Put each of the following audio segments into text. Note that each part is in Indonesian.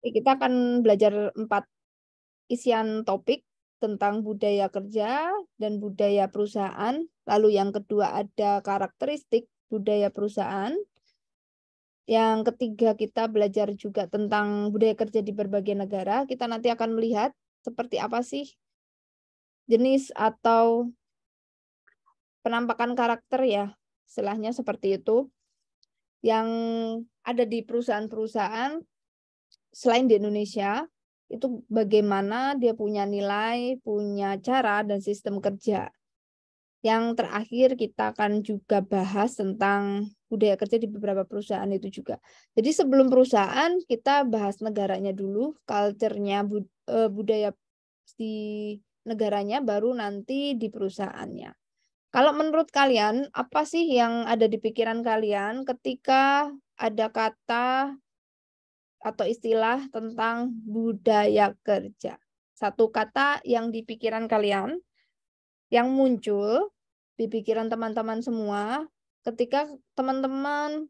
Kita akan belajar 4 isian topik tentang budaya kerja dan budaya perusahaan. Lalu yang kedua ada karakteristik budaya perusahaan. Yang ketiga kita belajar juga tentang budaya kerja di berbagai negara. Kita nanti akan melihat seperti apa sih jenis atau penampakan karakter ya, istilahnya seperti itu, yang ada di perusahaan-perusahaan selain di Indonesia, itu bagaimana dia punya nilai, punya cara, dan sistem kerja. Yang terakhir kita akan juga bahas tentang budaya kerja di beberapa perusahaan itu juga. Jadi sebelum perusahaan kita bahas negaranya dulu, culture-nya, budaya di negaranya, baru nanti di perusahaannya. Kalau menurut kalian, apa sih yang ada di pikiran kalian ketika ada kata atau istilah tentang budaya kerja? Satu kata yang di pikiran kalian, yang muncul di pikiran teman-teman semua ketika teman-teman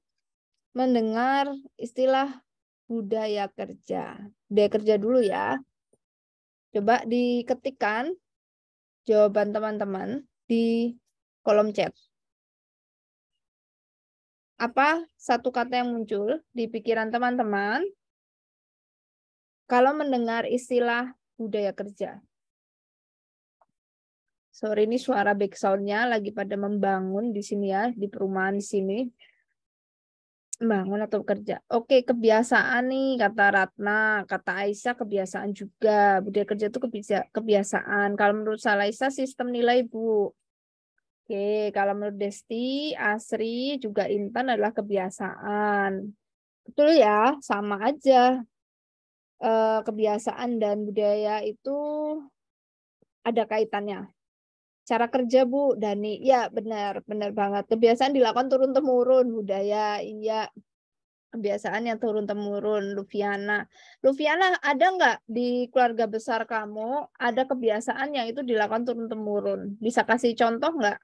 mendengar istilah budaya kerja. Budaya kerja dulu ya. Coba diketikkan jawaban teman-teman di kolom chat. Apa satu kata yang muncul di pikiran teman-teman kalau mendengar istilah budaya kerja? Sorry, ini suara background-nya lagi pada membangun di sini ya, di perumahan di sini. Bangun atau kerja. Oke, kebiasaan nih, kata Ratna, kata Aisyah kebiasaan juga. Budaya kerja itu kebiasaan. Kalau menurut Salaisa sistem nilai, Bu. Oke, kalau menurut Desti, Asri, juga Intan adalah kebiasaan. Betul ya, sama aja. Kebiasaan dan budaya itu ada kaitannya. Cara kerja Bu Dani, ya benar banget. Kebiasaan dilakukan turun temurun, budaya iya, kebiasaan yang turun temurun. Lufiana, ada nggak di keluarga besar kamu ada kebiasaan yang itu dilakukan turun temurun? Bisa kasih contoh nggak?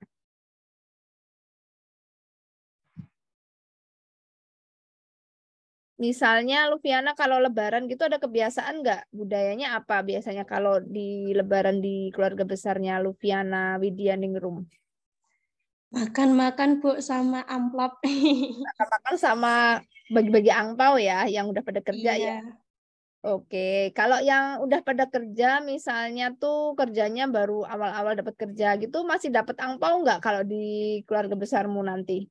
Misalnya Lufiana kalau Lebaran gitu ada kebiasaan nggak? Budayanya apa biasanya kalau di Lebaran di keluarga besarnya Lufiana Widianingrum? Makan-makan Bu sama amplop. Makan sama bagi-bagi angpau ya, yang udah pada kerja ya. Iya. Oke, kalau yang udah pada kerja, misalnya tuh kerjanya baru awal-awal dapat kerja gitu, masih dapat angpau nggak kalau di keluarga besarmu nanti?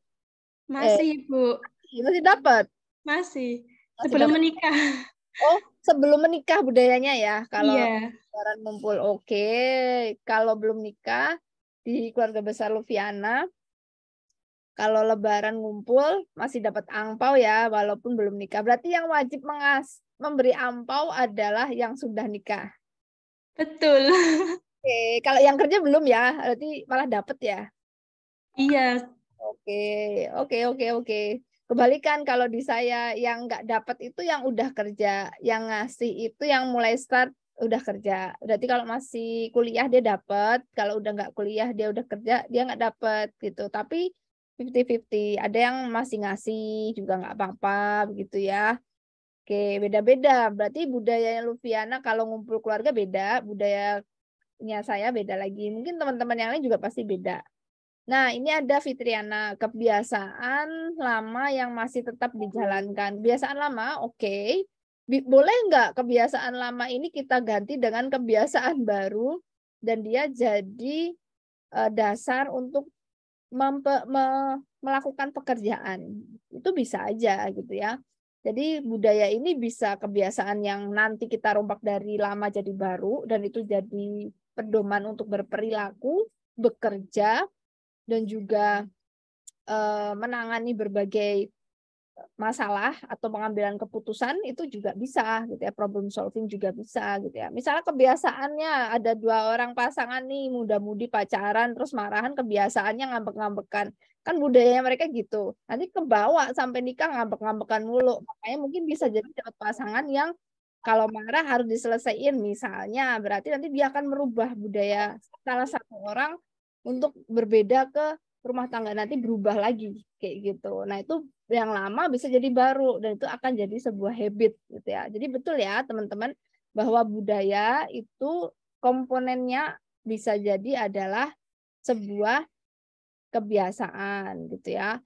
Masih Bu, Masih dapat? masih. Masih Sebelum dapat. menikah. Oh, sebelum menikah budayanya ya, kalau Iya. lebaran ngumpul. Oke, kalau belum nikah di keluarga besar Lufiana, kalau lebaran ngumpul masih dapat angpau ya, walaupun belum nikah. Berarti yang wajib memberi angpau adalah yang sudah nikah. Betul. Oke, kalau yang kerja belum ya, berarti malah dapat ya. Iya. Oke, oke. Kebalikan kalau di saya yang nggak dapat itu yang udah kerja, yang ngasih itu yang mulai start udah kerja. Berarti kalau masih kuliah dia dapat, kalau udah nggak kuliah dia udah kerja dia nggak dapat gitu. Tapi 50-50, ada yang masih ngasih juga nggak apa-apa begitu ya. Oke, beda-beda. Berarti budaya Lufiana kalau ngumpul keluarga beda, budayanya saya beda lagi. Mungkin teman-teman yang lain juga pasti beda. Nah, ini ada Fitriana, kebiasaan lama yang masih tetap dijalankan. Kebiasaan lama, oke. Boleh nggak kebiasaan lama ini kita ganti dengan kebiasaan baru dan dia jadi dasar untuk melakukan pekerjaan. Itu bisa aja gitu ya. Jadi budaya ini bisa kebiasaan yang nanti kita rombak dari lama jadi baru dan itu jadi pedoman untuk berperilaku, bekerja, dan juga menangani berbagai masalah atau pengambilan keputusan itu juga bisa gitu ya, problem solving juga bisa gitu ya. Misalnya kebiasaannya ada 2 orang pasangan nih muda-mudi pacaran terus marahan, kebiasaannya ngambek-ngambekan, kan budayanya mereka gitu, nanti kebawa sampai nikah ngambek-ngambekan mulu. Makanya mungkin bisa jadi dapat pasangan yang kalau marah harus diselesaikan misalnya, berarti nanti dia akan merubah budaya salah satu orang untuk berbeda ke rumah tangga nanti berubah lagi kayak gitu. Nah, itu yang lama bisa jadi baru dan itu akan jadi sebuah habit gitu ya. Jadi betul ya teman-teman bahwa budaya itu komponennya bisa jadi adalah sebuah kebiasaan gitu ya.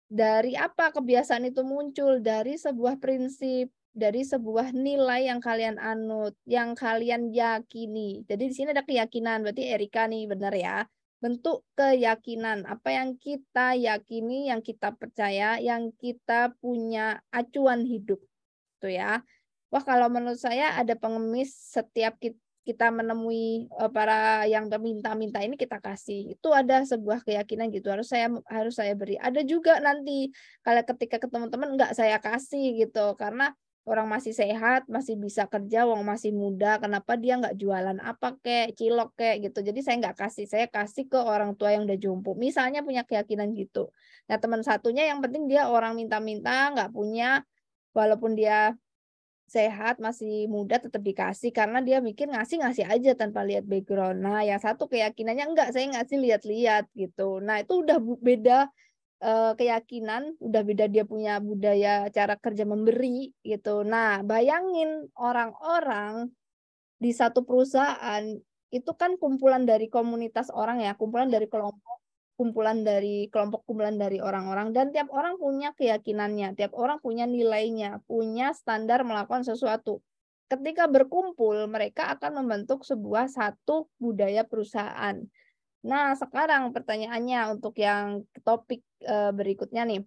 Dari apa kebiasaan itu muncul? Dari sebuah prinsip, dari sebuah nilai yang kalian anut, yang kalian yakini. Jadi di sini ada keyakinan, berarti Erika nih benar ya. Bentuk keyakinan, apa yang kita yakini, yang kita percaya, yang kita punya acuan hidup. Tuh ya. Wah, kalau menurut saya ada pengemis setiap kita menemui para yang minta-minta ini kita kasih. Itu ada sebuah keyakinan gitu, harus saya beri. Ada juga nanti kalau ketika ke teman-teman enggak saya kasih gitu, karena orang masih sehat, masih bisa kerja, wong masih muda, kenapa dia nggak jualan apa kek, cilok kek gitu. Jadi saya nggak kasih, saya kasih ke orang tua yang udah jompo. Misalnya punya keyakinan gitu. Nah, teman satunya yang penting dia orang minta-minta, nggak punya, walaupun dia sehat, masih muda tetap dikasih karena dia mikir ngasih-ngasih aja tanpa lihat background. Nah, yang satu keyakinannya enggak, saya ngasih lihat-lihat gitu. Nah, itu udah beda keyakinan, udah beda dia punya budaya cara kerja memberi gitu. Nah, bayangin orang-orang di satu perusahaan itu kan kumpulan dari komunitas orang ya, kumpulan dari orang-orang dan tiap orang punya keyakinannya, tiap orang punya nilainya, punya standar melakukan sesuatu. Ketika berkumpul, mereka akan membentuk sebuah satu budaya perusahaan. Nah, sekarang pertanyaannya untuk yang topik berikutnya nih.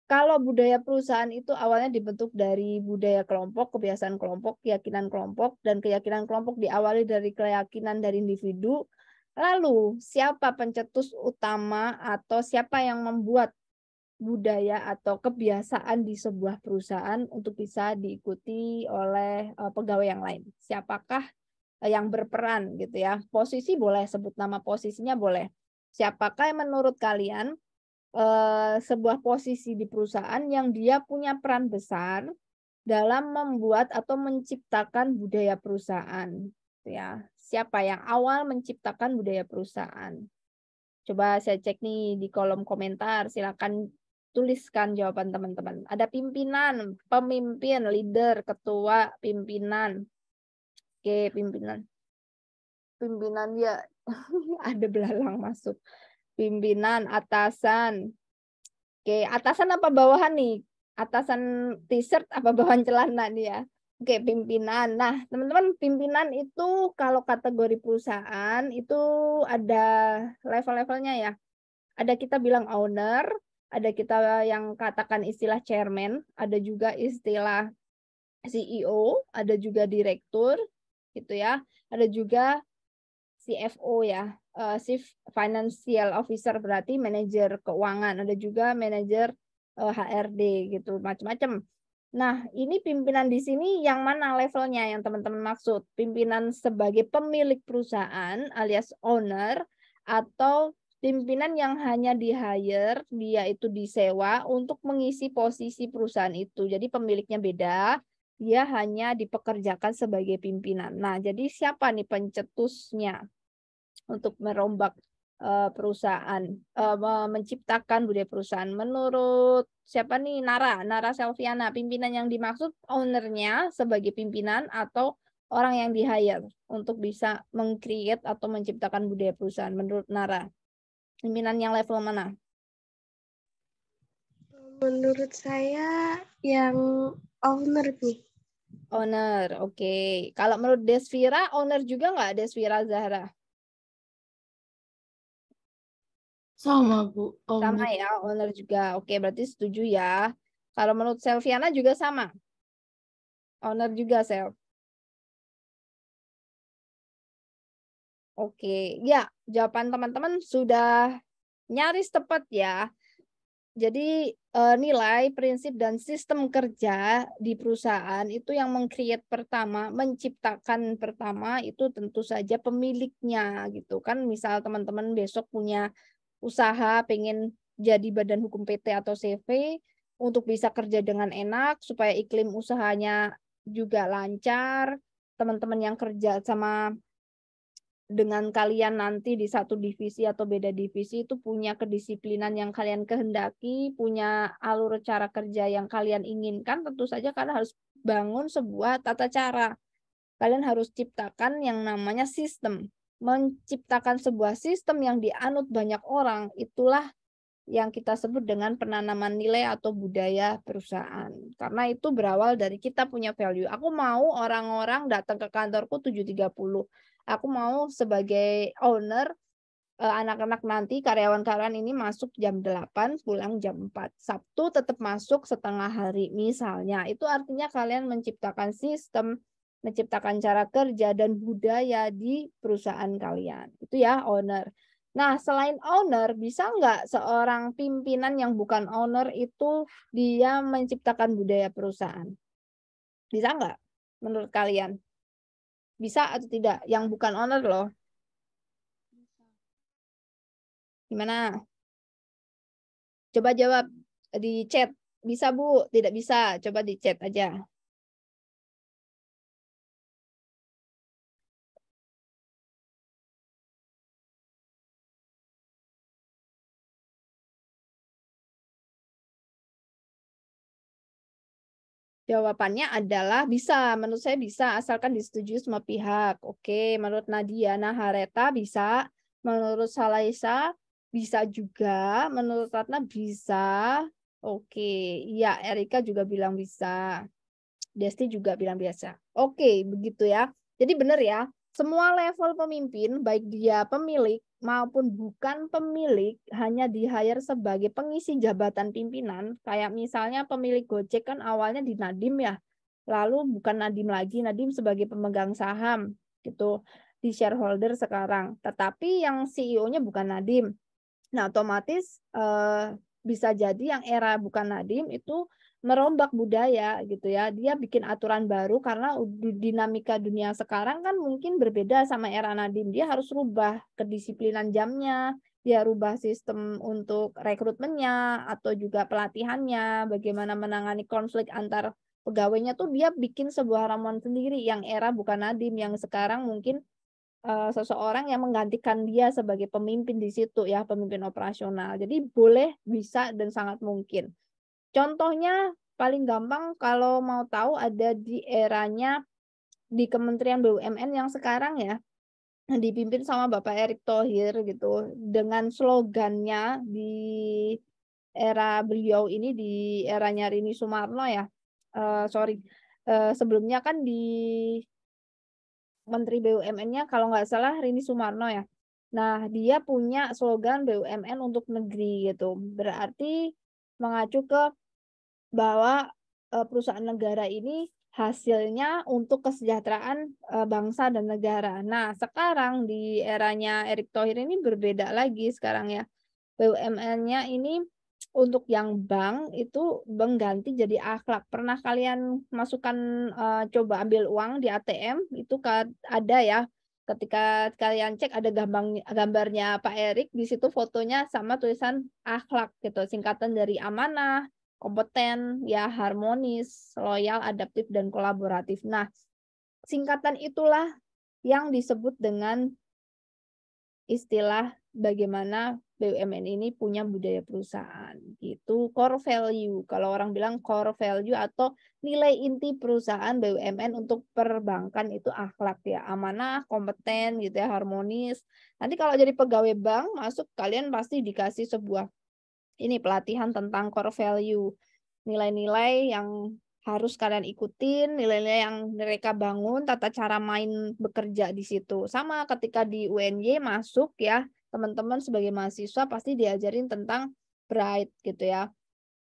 Kalau budaya perusahaan itu awalnya dibentuk dari budaya kelompok, kebiasaan kelompok, keyakinan kelompok, dan keyakinan kelompok diawali dari keyakinan dari individu. Lalu, siapa pencetus utama atau siapa yang membuat budaya atau kebiasaan di sebuah perusahaan untuk bisa diikuti oleh pegawai yang lain? Siapakah yang berperan gitu ya? Posisi boleh, sebut nama posisinya boleh. Siapakah yang menurut kalian sebuah posisi di perusahaan yang dia punya peran besar dalam membuat atau menciptakan budaya perusahaan, gitu ya. Siapa yang awal menciptakan budaya perusahaan? Coba saya cek nih di kolom komentar, silakan tuliskan jawaban teman-teman. Ada pimpinan, pemimpin, leader, ketua, pimpinan. Oke, pimpinan. Pimpinan ya ada belalang masuk. Pimpinan, atasan. Oke, atasan apa bawahan nih? Atasan t-shirt apa bawahan celana nih ya? Oke, pimpinan. Nah, teman-teman, pimpinan itu kalau kategori perusahaan itu ada level-levelnya ya. Ada kita bilang owner, ada kita yang katakan istilah chairman, ada juga istilah CEO, ada juga direktur gitu ya. Ada juga CFO ya, Chief Financial Officer berarti manajer keuangan, ada juga manajer HRD gitu, macam-macam. Nah, ini pimpinan di sini yang mana levelnya yang teman-teman maksud? Pimpinan sebagai pemilik perusahaan alias owner atau pimpinan yang hanya di-hire, dia itu disewa untuk mengisi posisi perusahaan itu. Jadi pemiliknya beda, dia hanya dipekerjakan sebagai pimpinan. Nah, jadi siapa nih pencetusnya untuk merombak perusahaan, menciptakan budaya perusahaan? Menurut siapa nih? Nara Selviana. Pimpinan yang dimaksud ownernya sebagai pimpinan atau orang yang di-hire untuk bisa meng-create atau menciptakan budaya perusahaan menurut Nara? Pimpinan yang level mana? Menurut saya yang owner, Bu. Owner, oke. Kalau menurut Desvira, owner juga nggak Desvira Zahra? Sama, Bu. Sama Owner. ya, owner juga. Oke, berarti setuju ya. Kalau menurut Selviana juga sama. Owner juga, Sel. Oke, ya, jawaban teman-teman sudah nyaris tepat ya. Jadi nilai, prinsip, dan sistem kerja di perusahaan itu yang meng-create pertama, menciptakan pertama itu tentu saja pemiliknya gitu kan. Misal teman-teman besok punya usaha, pengen jadi badan hukum PT atau CV untuk bisa kerja dengan enak supaya iklim usahanya juga lancar. Teman-teman yang kerja sama dengan kalian nanti di satu divisi atau beda divisi itu punya kedisiplinan yang kalian kehendaki, punya alur cara kerja yang kalian inginkan, tentu saja kalian harus bangun sebuah tata cara. Kalian harus ciptakan yang namanya sistem. Menciptakan sebuah sistem yang dianut banyak orang, itulah yang kita sebut dengan penanaman nilai atau budaya perusahaan. Karena itu berawal dari kita punya value. Aku mau orang-orang datang ke kantorku 7.30. Aku mau sebagai owner, anak-anak nanti karyawan-karyawan ini masuk jam 8, pulang jam 4. Sabtu tetap masuk setengah hari misalnya. Itu artinya kalian menciptakan sistem, menciptakan cara kerja dan budaya di perusahaan kalian. Itu ya owner. Nah, selain owner, bisa nggak seorang pimpinan yang bukan owner itu dia menciptakan budaya perusahaan? Bisa nggak menurut kalian? Bisa atau tidak? Yang bukan owner loh. Gimana? Coba jawab di chat. Bisa, Bu? Tidak bisa. Coba di chat aja. Jawabannya adalah bisa, menurut saya bisa, asalkan disetujui semua pihak. Oke, menurut Nadia Nahareta bisa, menurut Salaisa bisa juga, menurut Ratna bisa. Oke, iya Erika juga bilang bisa. Desti juga bilang biasa. Oke, begitu ya. Jadi benar ya, semua level pemimpin, baik dia pemilik maupun bukan pemilik, hanya di-hire sebagai pengisi jabatan pimpinan. Kayak misalnya pemilik Gojek kan awalnya di Nadiem ya. Lalu bukan Nadiem lagi, Nadiem sebagai pemegang saham gitu di shareholder sekarang. Tetapi yang CEO-nya bukan Nadiem. Nah, otomatis bisa jadi yang era bukan Nadiem itu merombak budaya gitu ya. Dia bikin aturan baru karena dinamika dunia sekarang kan mungkin berbeda sama era Nadiem. Dia harus rubah kedisiplinan jamnya, dia rubah sistem untuk rekrutmennya atau juga pelatihannya, bagaimana menangani konflik antar pegawainya tuh dia bikin sebuah ramuan sendiri yang era bukan Nadiem, yang sekarang mungkin seseorang yang menggantikan dia sebagai pemimpin di situ ya, pemimpin operasional. Jadi boleh, bisa, dan sangat mungkin. Contohnya paling gampang kalau mau tahu ada di eranya di Kementerian BUMN yang sekarang ya, dipimpin sama Bapak Erick Thohir gitu, dengan slogannya di era beliau ini, di eranya Rini Sumarno ya, sebelumnya kan di Menteri BUMN-nya kalau nggak salah Rini Sumarno ya. Nah, dia punya slogan BUMN untuk negeri gitu. Berarti mengacu ke bahwa perusahaan negara ini hasilnya untuk kesejahteraan bangsa dan negara. Nah, sekarang di eranya Erick Thohir ini berbeda lagi sekarang ya. BUMN-nya ini untuk yang bank itu mengganti jadi akhlak. Pernah kalian masukkan coba ambil uang di ATM itu ada ya. Ketika kalian cek ada gambarnya Pak Erik, di situ fotonya sama tulisan akhlak gitu, singkatan dari amanah, kompeten, ya harmonis, loyal, adaptif dan kolaboratif. Nah, singkatan itulah yang disebut dengan istilah bagaimana BUMN ini punya budaya perusahaan gitu, core value. Kalau orang bilang core value atau nilai inti perusahaan BUMN untuk perbankan itu akhlak ya, amanah, kompeten gitu ya, harmonis. Nanti kalau jadi pegawai bank masuk kalian pasti dikasih sebuah ini pelatihan tentang core value. Nilai-nilai yang harus kalian ikutin, nilai-nilai yang mereka bangun, tata cara main bekerja di situ. Sama ketika di UNY masuk ya, teman-teman sebagai mahasiswa pasti diajarin tentang Bright gitu ya.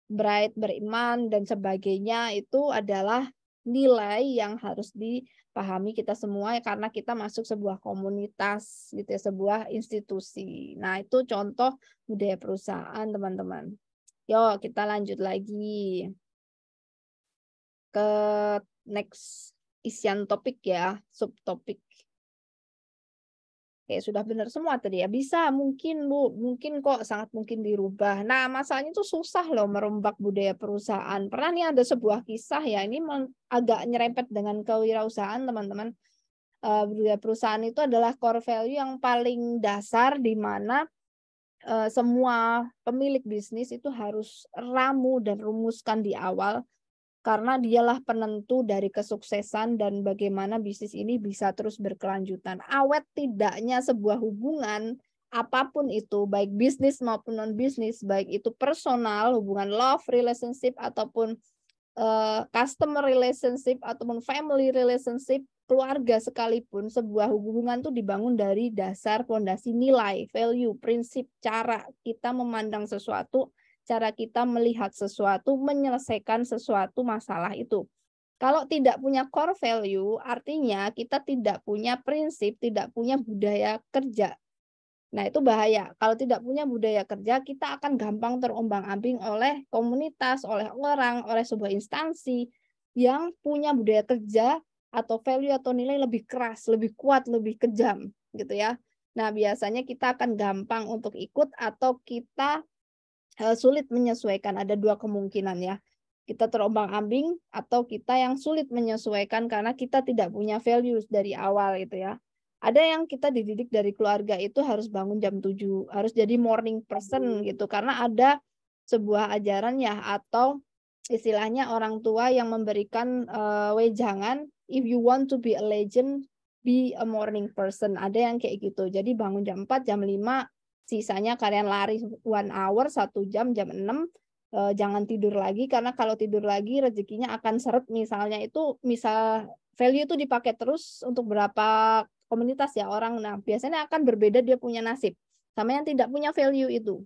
Bright, beriman, dan sebagainya itu adalah nilai yang harus dipahami kita semua karena kita masuk sebuah komunitas gitu ya, sebuah institusi. Nah, itu contoh budaya perusahaan, teman-teman. Yuk, kita lanjut lagi ke next isian topik ya, subtopik. Oke, sudah benar semua tadi ya. Bisa, mungkin Bu, mungkin kok sangat mungkin dirubah. Nah, masalahnya itu susah loh merombak budaya perusahaan. Pernah nih ada sebuah kisah ya, ini agak nyerempet dengan kewirausahaan teman-teman. budaya perusahaan itu adalah core value yang paling dasar di mana semua pemilik bisnis itu harus ramu dan rumuskan di awal, karena dialah penentu dari kesuksesan dan bagaimana bisnis ini bisa terus berkelanjutan. Awet tidaknya sebuah hubungan apapun itu, baik bisnis maupun non bisnis, baik itu personal, hubungan love relationship ataupun customer relationship ataupun family relationship, keluarga sekalipun, sebuah hubungan itu dibangun dari dasar fondasi nilai, value, prinsip, cara kita memandang sesuatu, cara kita melihat sesuatu, menyelesaikan sesuatu masalah itu. Kalau tidak punya core value, artinya kita tidak punya prinsip, tidak punya budaya kerja. Nah, itu bahaya. Kalau tidak punya budaya kerja, kita akan gampang terombang-ambing oleh komunitas, oleh orang, oleh sebuah instansi yang punya budaya kerja atau value atau nilai lebih keras, lebih kuat, lebih kejam, gitu ya. Nah, biasanya kita akan gampang untuk ikut atau kita sulit menyesuaikan. Ada dua kemungkinan ya. Kita terombang-ambing atau kita yang sulit menyesuaikan karena kita tidak punya values dari awal gitu ya. Ada yang kita dididik dari keluarga itu harus bangun jam 7, harus jadi morning person gitu. Karena ada sebuah ajaran ya, atau istilahnya orang tua yang memberikan wejangan, if you want to be a legend, be a morning person. Ada yang kayak gitu. Jadi bangun jam 4, jam 5, sisanya kalian lari 1 hour, 1 jam, jam 6. Jangan tidur lagi, karena kalau tidur lagi rezekinya akan seret. Misalnya itu, misal value itu dipakai terus untuk berapa komunitas ya orang, nah biasanya akan berbeda dia punya nasib sama yang tidak punya value itu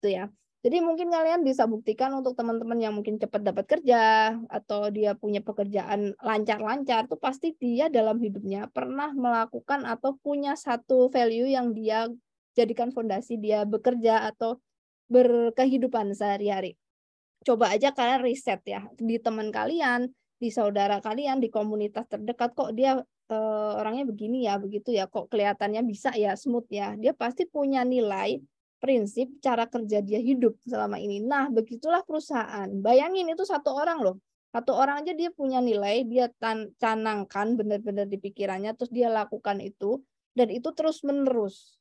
ya. Jadi mungkin kalian bisa buktikan untuk teman-teman yang mungkin cepat dapat kerja atau dia punya pekerjaan lancar-lancar, tuh pasti dia dalam hidupnya pernah melakukan atau punya satu value yang dia jadikan fondasi dia bekerja atau berkehidupan sehari-hari. Coba aja kalian riset ya, di teman kalian, di saudara kalian, di komunitas terdekat, kok dia orangnya begini ya, begitu ya, kok kelihatannya bisa ya, smooth ya. Dia pasti punya nilai, prinsip, cara kerja dia hidup selama ini. Nah, begitulah perusahaan. Bayangin itu satu orang loh. Satu orang aja dia punya nilai, dia canangkan benar-benar di pikirannya, terus dia lakukan itu, dan itu terus-menerus.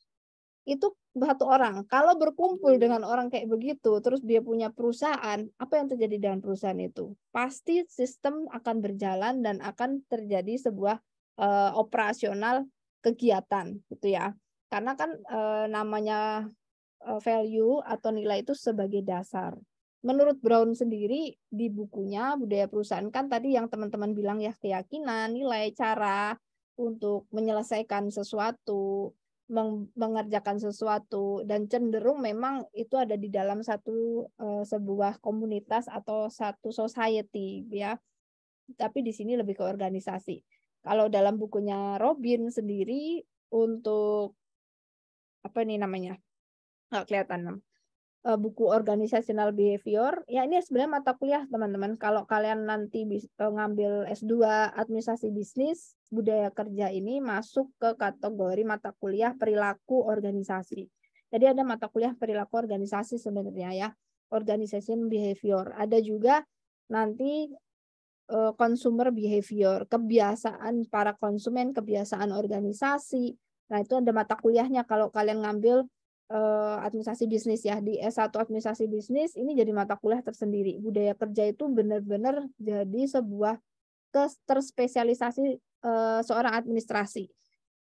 Itu satu orang. Kalau berkumpul dengan orang kayak begitu, terus dia punya perusahaan, apa yang terjadi dengan perusahaan itu? Pasti sistem akan berjalan dan akan terjadi sebuah operasional kegiatan, gitu ya. Karena kan namanya value atau nilai itu sebagai dasar. Menurut Brown sendiri di bukunya Budaya Perusahaan, kan tadi yang teman-teman bilang ya, keyakinan, nilai, cara untuk menyelesaikan sesuatu, mengerjakan sesuatu, dan cenderung memang itu ada di dalam satu sebuah komunitas atau satu society ya. Tapi di sini lebih ke organisasi. Kalau dalam bukunya Robin sendiri untuk apa ini namanya? Nggak kelihatan. Buku organizational behavior, ya ini sebenarnya mata kuliah teman-teman. Kalau kalian nanti ngambil S2 administrasi bisnis, budaya kerja ini masuk ke kategori mata kuliah perilaku organisasi. Jadi ada mata kuliah perilaku organisasi sebenarnya ya, organization behavior. Ada juga nanti consumer behavior, kebiasaan para konsumen, kebiasaan organisasi. Nah, itu ada mata kuliahnya kalau kalian ngambil administrasi bisnis ya. Di S1 administrasi bisnis ini jadi mata kuliah tersendiri. Budaya kerja itu benar-benar jadi sebuah terspesialisasi seorang administrasi.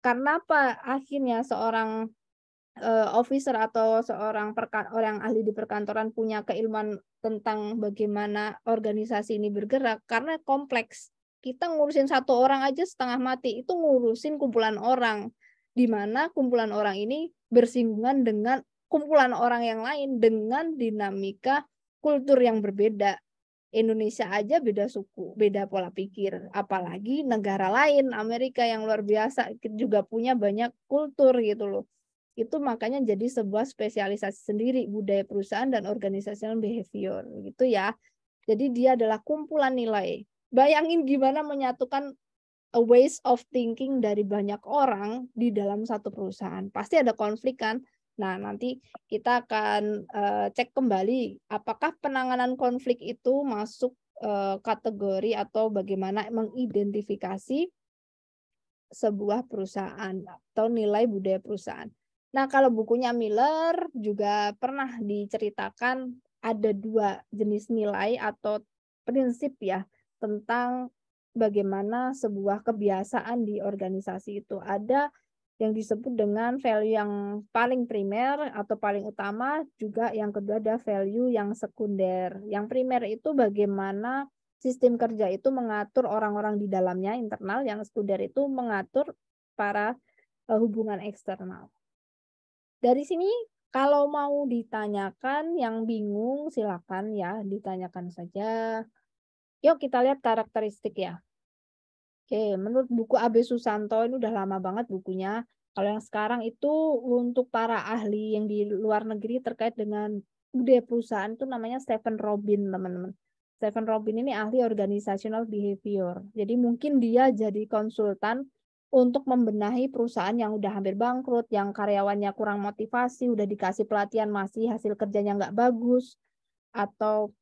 Karena apa? Akhirnya seorang officer atau seorang orang ahli di perkantoran punya keilmuan tentang bagaimana organisasi ini bergerak, karena kompleks. Kita ngurusin satu orang aja setengah mati, itu ngurusin kumpulan orang, di mana kumpulan orang ini bersinggungan dengan kumpulan orang yang lain dengan dinamika kultur yang berbeda. Indonesia aja beda suku, beda pola pikir, apalagi negara lain, Amerika yang luar biasa juga punya banyak kultur gitu loh. Itu makanya jadi sebuah spesialisasi sendiri, budaya perusahaan dan organizational behavior gitu ya. Jadi dia adalah kumpulan nilai. Bayangin gimana menyatukan a ways of thinking dari banyak orang di dalam satu perusahaan. Pasti ada konflik kan. Nah, nanti kita akan cek kembali apakah penanganan konflik itu masuk kategori atau bagaimana mengidentifikasi sebuah perusahaan atau nilai budaya perusahaan. Nah, kalau bukunya Miller juga pernah diceritakan ada 2 jenis nilai atau prinsip ya tentang bagaimana sebuah kebiasaan di organisasi itu. Ada yang disebut dengan value yang paling primer atau paling utama, juga yang kedua ada value yang sekunder. Yang primer itu bagaimana sistem kerja itu mengatur orang-orang di dalamnya internal, yang sekunder itu mengatur para hubungan eksternal. Dari sini kalau mau ditanyakan yang bingung silakan ya ditanyakan saja. Yuk kita lihat karakteristik ya. Oke, menurut buku AB Susanto ini udah lama banget bukunya. Kalau yang sekarang itu untuk para ahli yang di luar negeri terkait dengan budaya perusahaan itu namanya Stephen Robin, teman-teman. Stephen Robin ini ahli organizational behavior. Jadi mungkin dia jadi konsultan untuk membenahi perusahaan yang udah hampir bangkrut, yang karyawannya kurang motivasi, udah dikasih pelatihan masih hasil kerjanya nggak bagus, atau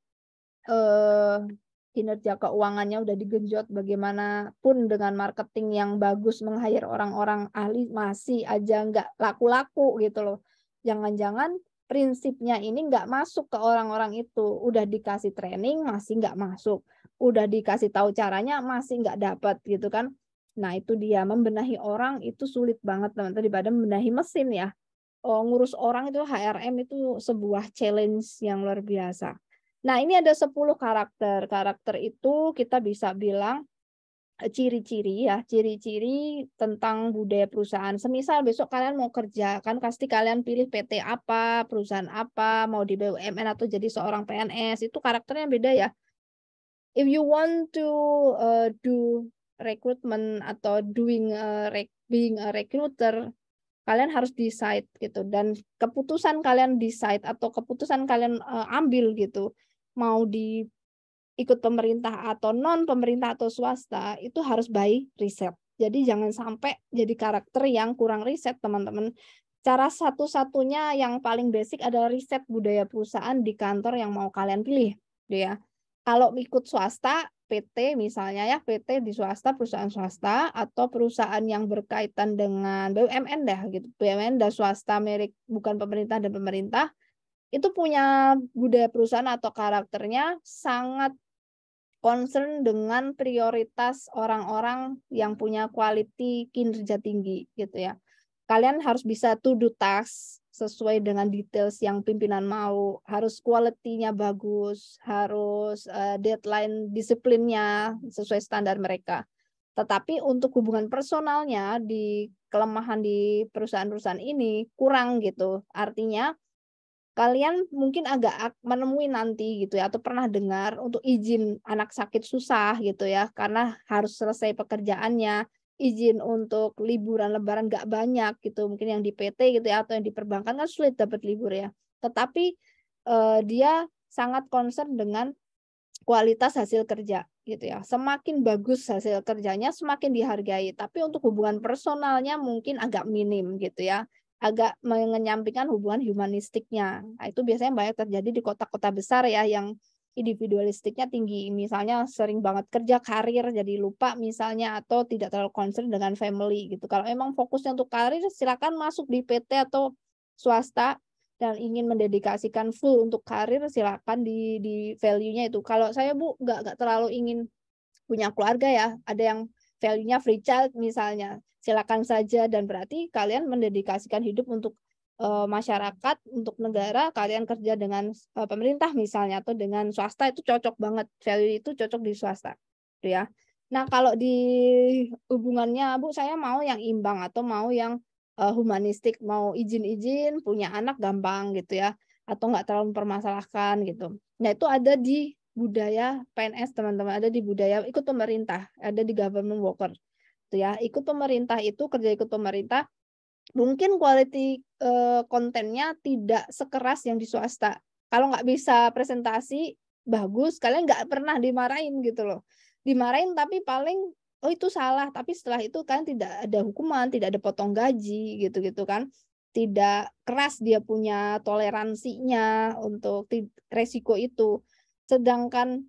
kinerja keuangannya udah digenjot, bagaimanapun dengan marketing yang bagus meng-hire orang-orang ahli masih aja nggak laku-laku gitu loh. Jangan-jangan prinsipnya ini nggak masuk ke orang-orang itu. Udah dikasih training masih nggak masuk. Udah dikasih tahu caranya masih nggak dapat gitu kan. Nah itu dia, membenahi orang itu sulit banget teman-teman daripada membenahi mesin ya. Ngurus orang itu HRM itu sebuah challenge yang luar biasa. Nah, ini ada 10 karakter. Karakter itu kita bisa bilang ciri-ciri ya, ciri-ciri tentang budaya perusahaan. Semisal besok kalian mau kerja, kan pasti kalian pilih PT apa, perusahaan apa, mau di BUMN atau jadi seorang PNS, itu karakternya beda ya. If you want to do recruitment atau being a recruiter, kalian harus decide gitu, dan keputusan kalian decide atau keputusan kalian ambil gitu, mau ikut pemerintah atau non pemerintah atau swasta, itu harus by riset. Jadi jangan sampai jadi karakter yang kurang riset, teman-teman. Cara satu-satunya yang paling basic adalah riset budaya perusahaan di kantor yang mau kalian pilih, gitu ya. Kalau ikut swasta, PT misalnya ya, PT di swasta, perusahaan swasta, atau perusahaan yang berkaitan dengan BUMN dah gitu. BUMN dan swasta merek bukan pemerintah dan pemerintah, itu punya budaya perusahaan atau karakternya sangat concern dengan prioritas orang-orang yang punya quality kinerja tinggi gitu ya. Kalian harus bisa to do task sesuai dengan details yang pimpinan mau, harus quality-nya bagus, harus deadline disiplinnya sesuai standar mereka. Tetapi untuk hubungan personalnya di kelemahan di perusahaan-perusahaan ini kurang gitu. Artinya kalian mungkin agak menemui nanti gitu ya, atau pernah dengar untuk izin anak sakit susah gitu ya, karena harus selesai pekerjaannya, izin untuk liburan lebaran nggak banyak gitu, mungkin yang di PT gitu ya, atau yang di perbankan kan sulit dapat libur ya. Tetapi dia sangat concern dengan kualitas hasil kerja gitu ya. Semakin bagus hasil kerjanya semakin dihargai, tapi untuk hubungan personalnya mungkin agak minim gitu ya. Agak menyampingkan hubungan humanistiknya. Nah, itu biasanya banyak terjadi di kota-kota besar ya yang individualistiknya tinggi. Misalnya sering banget kerja karir jadi lupa misalnya, atau tidak terlalu concern dengan family gitu. Kalau memang fokusnya untuk karir silakan masuk di PT atau swasta, dan ingin mendedikasikan full untuk karir silakan di value-nya itu. Kalau saya Bu nggak terlalu ingin punya keluarga ya, ada yang value-nya free child misalnya, silakan saja, dan berarti kalian mendedikasikan hidup untuk masyarakat, untuk negara, kalian kerja dengan pemerintah misalnya atau dengan swasta, itu cocok banget, value itu cocok di swasta gitu ya. Nah, kalau di hubungannya Bu, saya mau yang imbang atau mau yang humanistik, mau izin-izin punya anak gampang gitu ya, atau nggak terlalu mempermasalahkan gitu. Nah, itu ada di budaya PNS teman-teman, ada di budaya ikut pemerintah, ada di government worker gitu ya. Ikut pemerintah itu, kerja ikut pemerintah, mungkin quality kontennya tidak sekeras yang di swasta. Kalau nggak bisa presentasi bagus, kalian nggak pernah dimarahin gitu loh. Dimarahin tapi paling oh itu salah, tapi setelah itu kan tidak ada hukuman, tidak ada potong gaji gitu-gitu kan. Tidak keras, dia punya toleransinya untuk resiko itu. Sedangkan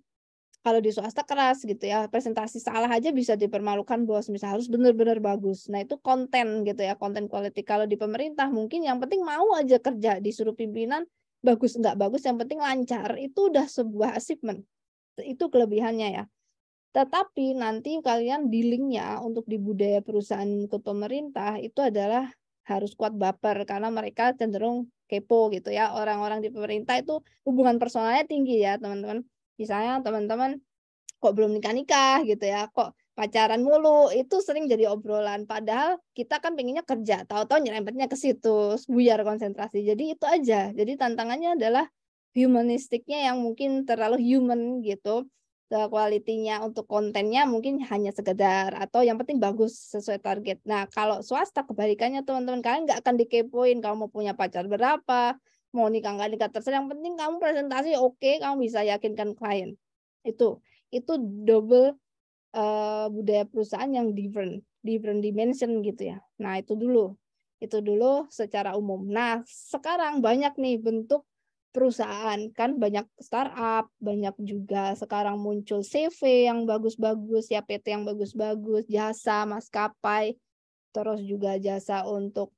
Kalau di swasta keras gitu ya, presentasi salah aja bisa dipermalukan bos, misal harus benar-benar bagus. Nah itu konten gitu ya, konten quality. Kalau di pemerintah mungkin yang penting mau aja kerja, disuruh pimpinan bagus nggak bagus, yang penting lancar, itu udah sebuah achievement. Itu kelebihannya ya. Tetapi nanti kalian dealingnya untuk di budaya perusahaan ke pemerintah itu adalah harus kuat baper karena mereka cenderung kepo gitu ya. Orang-orang di pemerintah itu hubungan personalnya tinggi ya teman-teman. Misalnya teman-teman kok belum nikah-nikah gitu ya, kok pacaran mulu, itu sering jadi obrolan. Padahal kita kan pengennya kerja, tahu-tahu nyerempetnya ke situ, buyar konsentrasi. Jadi itu aja. Jadi tantangannya adalah humanistiknya yang mungkin terlalu human gitu. Kualitinya untuk kontennya mungkin hanya sekedar atau yang penting bagus sesuai target. Nah, kalau swasta kebalikannya teman-teman, kalian nggak akan dikepoin kamu mau punya pacar berapa, mau nikah nggak nikah terserah, yang penting kamu presentasi oke, kamu bisa yakinkan klien. Itu double budaya perusahaan yang different dimension gitu ya. Nah, itu dulu secara umum. Nah, sekarang banyak nih bentuk perusahaan, kan banyak startup, banyak juga sekarang muncul CV yang bagus-bagus ya, PT yang bagus-bagus, jasa maskapai, terus juga jasa untuk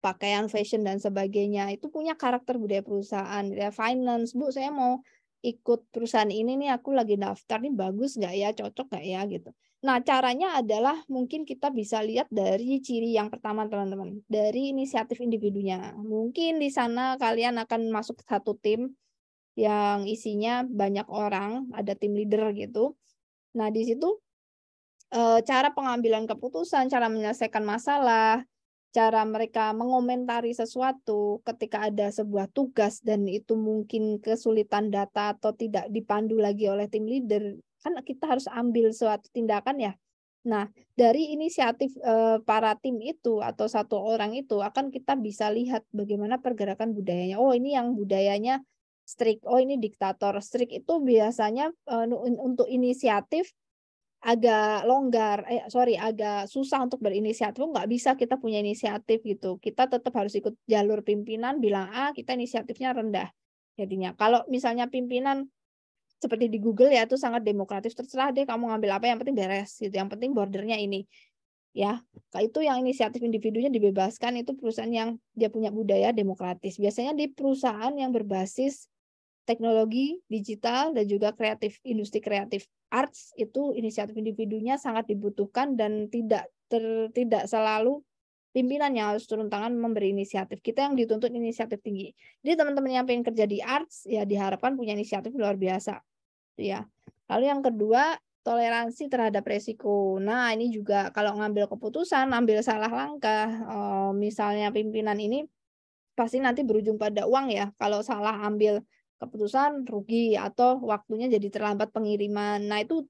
pakaian fashion dan sebagainya. Itu punya karakter budaya perusahaan. Ya, finance, Bu, saya mau ikut perusahaan ini nih, aku lagi daftar nih, bagus nggak ya, cocok nggak ya gitu. Nah, caranya adalah mungkin kita bisa lihat dari ciri yang pertama teman-teman, dari inisiatif individunya. Mungkin di sana kalian akan masuk satu tim yang isinya banyak orang, ada tim leader gitu. Nah, di situ cara pengambilan keputusan, cara menyelesaikan masalah, cara mereka mengomentari sesuatu ketika ada sebuah tugas dan itu mungkin kesulitan data atau tidak dipandu lagi oleh tim leader, kan kita harus ambil suatu tindakan ya. Nah, dari inisiatif para tim itu atau satu orang itu akan kita bisa lihat bagaimana pergerakan budayanya. Oh, ini yang budayanya strict. Oh, ini diktator. Strict itu biasanya untuk inisiatif agak longgar, agak susah untuk berinisiatif, nggak bisa kita punya inisiatif gitu. Kita tetap harus ikut jalur pimpinan, bilang A, kita inisiatifnya rendah. Jadinya, kalau misalnya pimpinan seperti di Google ya, itu sangat demokratis, terserah deh kamu ngambil apa, yang penting beres gitu, yang penting bordernya ini. Ya, itu yang inisiatif individunya dibebaskan, itu perusahaan yang dia punya budaya demokratis. Biasanya di perusahaan yang berbasis teknologi digital dan juga industri kreatif arts, itu inisiatif individunya sangat dibutuhkan dan tidak selalu pimpinan yang harus turun tangan memberi inisiatif. Kita yang dituntut inisiatif tinggi. Jadi teman-teman yang pengen kerja di arts ya diharapkan punya inisiatif luar biasa. Ya. Lalu yang kedua, toleransi terhadap resiko. Nah, ini juga kalau ngambil keputusan, ambil salah langkah, misalnya pimpinan ini pasti nanti berujung pada uang ya. Kalau salah ambil keputusan rugi atau waktunya jadi terlambat pengiriman. Nah, itu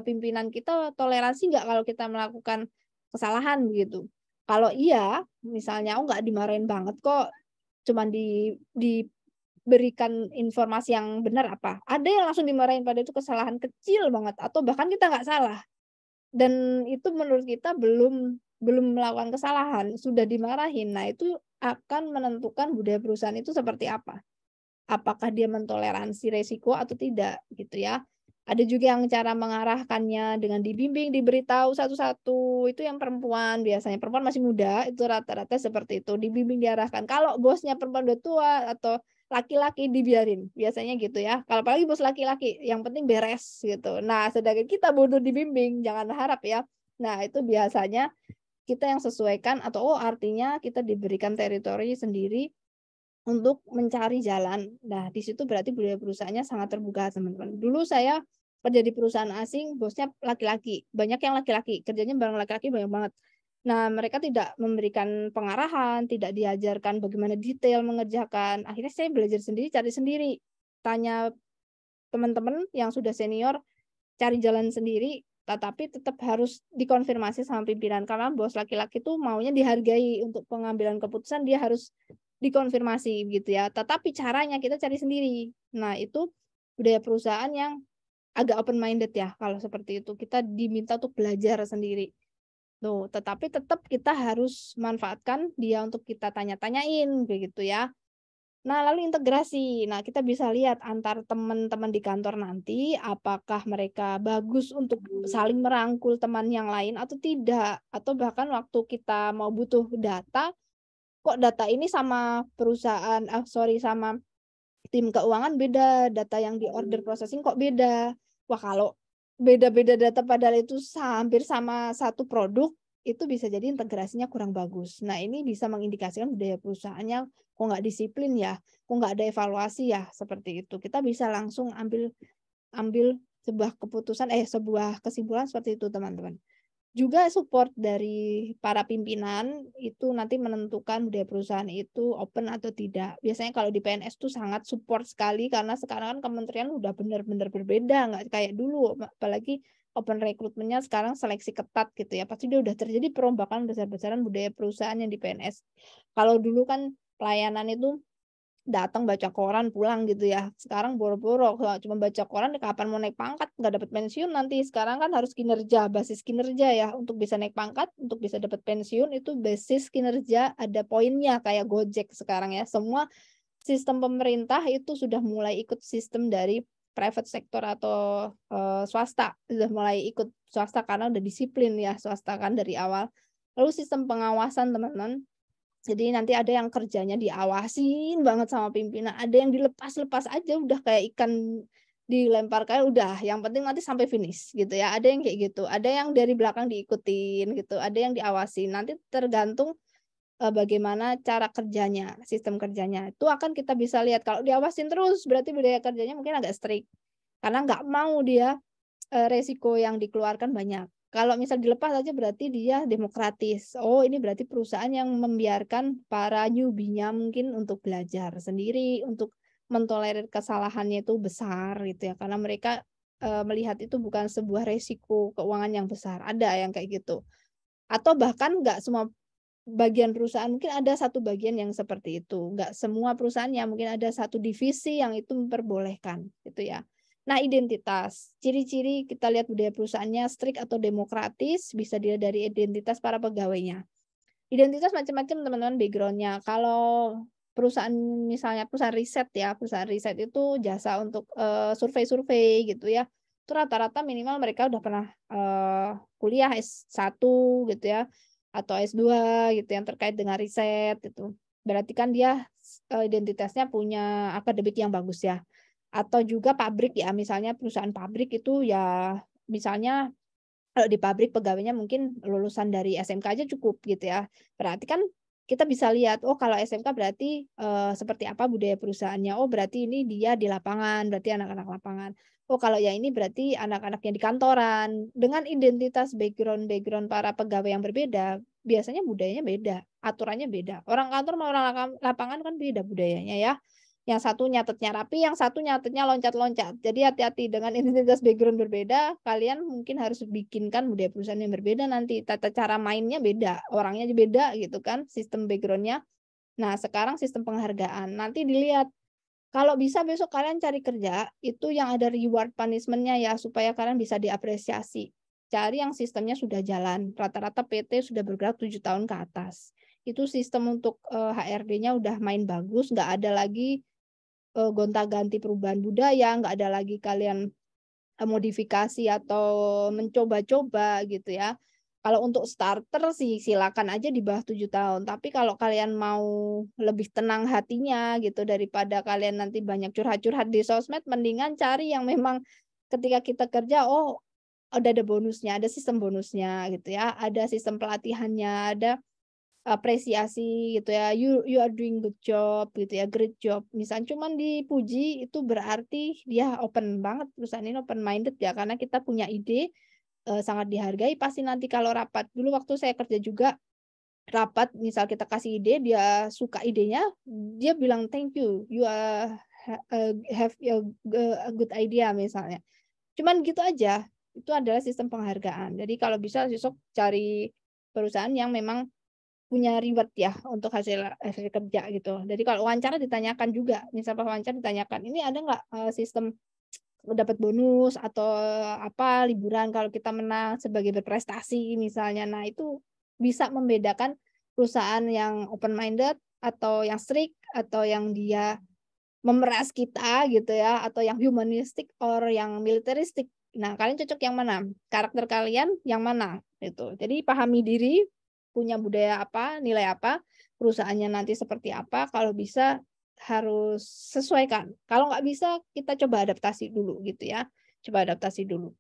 pimpinan kita toleransi nggak kalau kita melakukan kesalahan begitu. Kalau iya, misalnya nggak dimarahin banget kok, cuman diberikan informasi yang benar apa. Ada yang langsung dimarahin pada itu kesalahan kecil banget atau bahkan kita nggak salah. Dan itu menurut kita belum melakukan kesalahan, sudah dimarahin. Nah, itu akan menentukan budaya perusahaan itu seperti apa. Apakah dia mentoleransi resiko atau tidak gitu ya. Ada juga yang cara mengarahkannya dengan dibimbing, diberitahu satu-satu. Itu yang perempuan, biasanya perempuan masih muda, itu rata-rata seperti itu, dibimbing, diarahkan. Kalau bosnya perempuan udah tua atau laki-laki dibiarin, biasanya gitu ya. Kalau apalagi bos laki-laki, yang penting beres gitu. Nah, sedangkan kita bodoh dibimbing, jangan harap ya. Nah, itu biasanya kita yang sesuaikan atau artinya kita diberikan teritori sendiri untuk mencari jalan. Nah, di situ berarti budaya perusahaannya sangat terbuka, teman-teman. Dulu saya kerja di perusahaan asing, bosnya laki-laki. Banyak yang laki-laki, kerjanya bareng laki-laki banyak banget. Nah, mereka tidak memberikan pengarahan, tidak diajarkan bagaimana detail mengerjakan. Akhirnya saya belajar sendiri, cari sendiri. Tanya teman-teman yang sudah senior, cari jalan sendiri, tetapi tetap harus dikonfirmasi sama pimpinan. Karena bos laki-laki itu maunya dihargai untuk pengambilan keputusan, dia harus dikonfirmasi gitu ya. Tetapi caranya kita cari sendiri. Nah, itu budaya perusahaan yang agak open minded ya. Kalau seperti itu kita diminta untuk belajar sendiri. Tuh, tetapi tetap kita harus manfaatkan dia untuk kita tanya-tanyain begitu ya. Nah, lalu integrasi. Nah, kita bisa lihat antar teman-teman di kantor nanti apakah mereka bagus untuk saling merangkul teman yang lain atau tidak. Atau bahkan waktu kita mau butuh data, kok data ini sama perusahaan, sama tim keuangan beda, data yang di order processing kok beda. Wah, kalau beda-beda data padahal itu hampir sama satu produk, itu bisa jadi integrasinya kurang bagus. Nah, ini bisa mengindikasikan budaya perusahaannya kok nggak disiplin ya, kok nggak ada evaluasi ya, seperti itu. Kita bisa langsung ambil ambil sebuah kesimpulan seperti itu, teman-teman. Juga support dari para pimpinan itu nanti menentukan budaya perusahaan itu open atau tidak. Biasanya kalau di PNS tuh sangat support sekali karena sekarang kan kementerian udah benar-benar berbeda, nggak kayak dulu. Apalagi open recruitment-nya sekarang seleksi ketat gitu ya. Pasti dia udah terjadi perombakan besar-besaran budaya perusahaan yang di PNS. Kalau dulu kan pelayanan itu datang baca koran pulang gitu ya. Sekarang boro-boro cuma baca koran kapan mau naik pangkat nggak dapat pensiun nanti. Sekarang kan harus kinerja, basis kinerja ya untuk bisa naik pangkat, untuk bisa dapat pensiun itu basis kinerja ada poinnya kayak Gojek sekarang ya. Semua sistem pemerintah itu sudah mulai ikut sistem dari private sector atau swasta. Sudah mulai ikut swasta karena udah disiplin ya swasta kan dari awal. Lalu sistem pengawasan teman-teman. Jadi nanti ada yang kerjanya diawasin banget sama pimpinan, ada yang dilepas-lepas aja udah kayak ikan dilempar kayak udah, yang penting nanti sampai finish gitu ya. Ada yang kayak gitu, ada yang dari belakang diikutin gitu, ada yang diawasin. Nanti tergantung bagaimana cara kerjanya, sistem kerjanya. Itu akan kita bisa lihat kalau diawasin terus berarti budaya kerjanya mungkin agak strict. Karena nggak mau dia resiko yang dikeluarkan banyak. Kalau misal dilepas aja berarti dia demokratis. Oh, ini berarti perusahaan yang membiarkan para newbie-nya mungkin untuk belajar sendiri, untuk mentolerir kesalahannya itu besar gitu ya. Karena mereka melihat itu bukan sebuah resiko keuangan yang besar. Ada yang kayak gitu. Atau bahkan nggak semua bagian perusahaan, mungkin ada satu bagian yang seperti itu. Nggak semua perusahaannya, mungkin ada satu divisi yang itu memperbolehkan gitu ya. Nah, identitas. Ciri-ciri kita lihat budaya perusahaannya strict atau demokratis, bisa dilihat dari identitas para pegawainya. Identitas macam-macam teman-teman background-nya. Kalau perusahaan misalnya perusahaan riset itu jasa untuk survei-survei gitu ya. Itu rata-rata minimal mereka udah pernah kuliah S1 gitu ya atau S2 gitu yang terkait dengan riset itu. Berarti kan dia identitasnya punya akademik yang bagus ya. Atau juga pabrik ya, misalnya perusahaan pabrik itu ya misalnya kalau di pabrik pegawainya mungkin lulusan dari SMK aja cukup gitu ya. Berarti kan kita bisa lihat, oh kalau SMK berarti seperti apa budaya perusahaannya. Oh berarti ini dia di lapangan, berarti anak-anak lapangan. Oh kalau ya ini berarti anak-anak yang di kantoran. Dengan identitas background para pegawai yang berbeda, biasanya budayanya beda, aturannya beda. Orang kantor sama orang lapangan kan beda budayanya ya. Yang satu nyatetnya rapi, yang satu nyatetnya loncat-loncat. Jadi hati-hati dengan identitas background berbeda, kalian mungkin harus bikinkan budaya perusahaan yang berbeda nanti. Tata cara mainnya beda, orangnya beda gitu kan, sistem background-nya. Nah, sekarang sistem penghargaan. Nanti dilihat, kalau bisa besok kalian cari kerja, itu yang ada reward punishment-nya ya, supaya kalian bisa diapresiasi. Cari yang sistemnya sudah jalan. Rata-rata PT sudah bergerak 7 tahun ke atas. Itu sistem untuk HRD-nya udah main bagus, nggak ada lagi gonta-ganti perubahan budaya, nggak ada lagi kalian modifikasi atau mencoba-coba gitu ya. Kalau untuk starter sih silakan aja di bawah 7 tahun. Tapi kalau kalian mau lebih tenang hatinya gitu daripada kalian nanti banyak curhat-curhat di sosmed, mendingan cari yang memang ketika kita kerja, oh udah ada bonusnya, ada sistem bonusnya gitu ya, ada sistem pelatihannya, ada apresiasi gitu ya, you are doing good job gitu ya, great job. Misalnya cuman dipuji itu berarti dia open banget, perusahaan ini open minded ya, karena kita punya ide sangat dihargai. Pasti nanti kalau rapat, dulu waktu saya kerja juga rapat, misal kita kasih ide, dia suka idenya, dia bilang thank you, you have a good idea misalnya. Cuman gitu aja, itu adalah sistem penghargaan. Jadi kalau bisa besok cari perusahaan yang memang punya reward ya untuk hasil kerja gitu. Jadi kalau wawancara ditanyakan juga, misal pas wawancara ditanyakan, ini ada nggak sistem dapat bonus atau apa liburan kalau kita menang sebagai berprestasi misalnya. Nah itu bisa membedakan perusahaan yang open minded atau yang strict, atau yang dia memeras kita gitu ya, atau yang humanistik or yang militeristik. Nah, kalian cocok yang mana? Karakter kalian yang mana? Gitu. Jadi pahami diri, punya budaya apa, nilai apa, perusahaannya nanti seperti apa, kalau bisa harus sesuaikan. Kalau nggak bisa, kita coba adaptasi dulu gitu ya. Coba adaptasi dulu.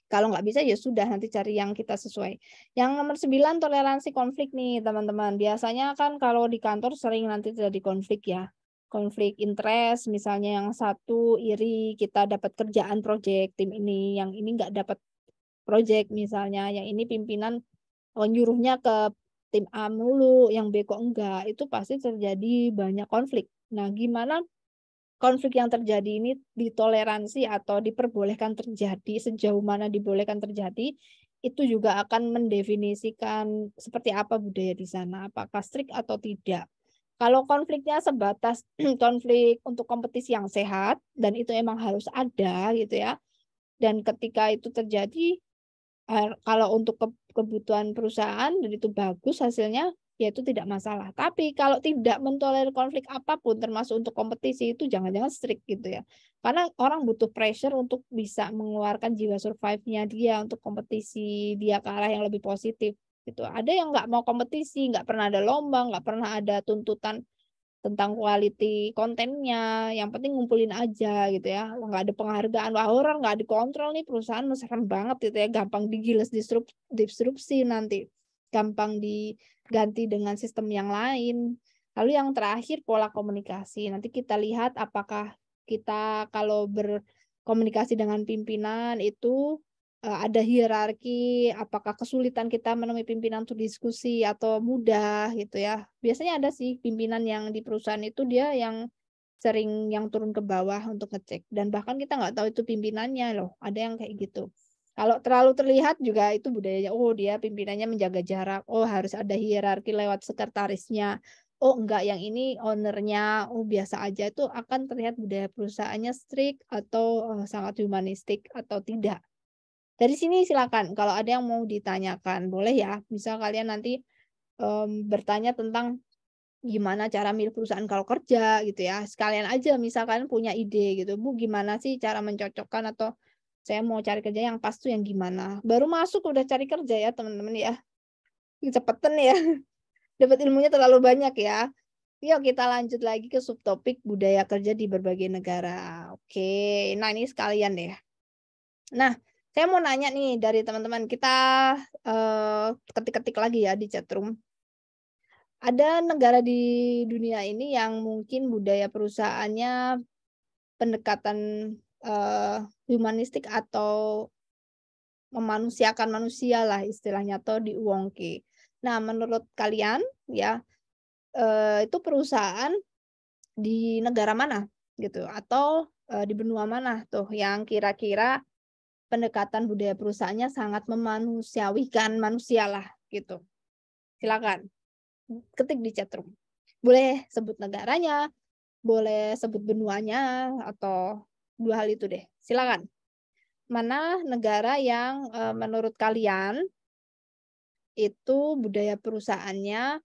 Kalau nggak bisa ya sudah nanti cari yang kita sesuai. Yang nomor 9 toleransi konflik nih teman-teman. Biasanya kan kalau di kantor sering nanti terjadi konflik ya. Konflik interest misalnya yang satu iri kita dapat kerjaan proyek tim ini, yang ini nggak dapat proyek misalnya, yang ini pimpinan nyuruhnya ke tim A mulu, yang B kok enggak. Itu pasti terjadi banyak konflik. Nah, gimana konflik yang terjadi ini ditoleransi atau diperbolehkan terjadi, sejauh mana dibolehkan terjadi, itu juga akan mendefinisikan seperti apa budaya di sana, apakah strict atau tidak. Kalau konfliknya sebatas konflik untuk kompetisi yang sehat, dan itu emang harus ada gitu ya, dan ketika itu terjadi, kalau untuk kebutuhan perusahaan dan itu bagus hasilnya, ya itu tidak masalah. Tapi kalau tidak mentolerir konflik apapun termasuk untuk kompetisi itu jangan-jangan strict gitu ya. Karena orang butuh pressure untuk bisa mengeluarkan jiwa survive-nya dia untuk kompetisi, dia ke arah yang lebih positif gitu. Ada yang nggak mau kompetisi, nggak pernah ada lomba, nggak pernah ada tuntutan tentang quality kontennya, yang penting ngumpulin aja gitu ya, nggak ada penghargaan, wah orang nggak dikontrol nih perusahaan serem banget gitu ya, gampang digiles disrupsi nanti, gampang diganti dengan sistem yang lain. Lalu yang terakhir pola komunikasi, nanti kita lihat apakah kita kalau berkomunikasi dengan pimpinan itu ada hierarki, apakah kesulitan kita menemui pimpinan untuk diskusi atau mudah gitu ya. Biasanya ada sih pimpinan yang di perusahaan itu dia yang sering yang turun ke bawah untuk ngecek. Dan bahkan kita nggak tahu itu pimpinannya loh, ada yang kayak gitu. Kalau terlalu terlihat juga itu budayanya, oh dia pimpinannya menjaga jarak, oh harus ada hierarki lewat sekretarisnya, oh enggak yang ini ownernya, oh biasa aja, itu akan terlihat budaya perusahaannya strict atau sangat humanistik atau tidak. Dari sini silakan kalau ada yang mau ditanyakan, boleh ya. Misal kalian nanti, bertanya tentang gimana cara milih perusahaan kalau kerja gitu ya. Sekalian aja misal kalian punya ide gitu, "Bu, gimana sih cara mencocokkan atau saya mau cari kerja yang pas tuh yang gimana?" Baru masuk udah cari kerja ya teman-teman ya. Cepetan ya, dapat ilmunya terlalu banyak ya. Yuk kita lanjut lagi ke subtopik budaya kerja di berbagai negara. Oke, nah ini sekalian deh. Nah, saya mau nanya nih dari teman-teman kita, ketik-ketik lagi ya di chatroom. Ada negara di dunia ini yang mungkin budaya perusahaannya pendekatan, humanistik atau memanusiakan manusia lah istilahnya atau di-Uwongke. Nah, menurut kalian ya, itu perusahaan di negara mana gitu? Atau, di benua mana tuh yang kira-kira pendekatan budaya perusahaannya sangat memanusiawikan manusia lah gitu. Silakan ketik di chatroom. Boleh sebut negaranya, boleh sebut benuanya atau dua hal itu deh. Silakan. Mana negara yang menurut kalian itu budaya perusahaannya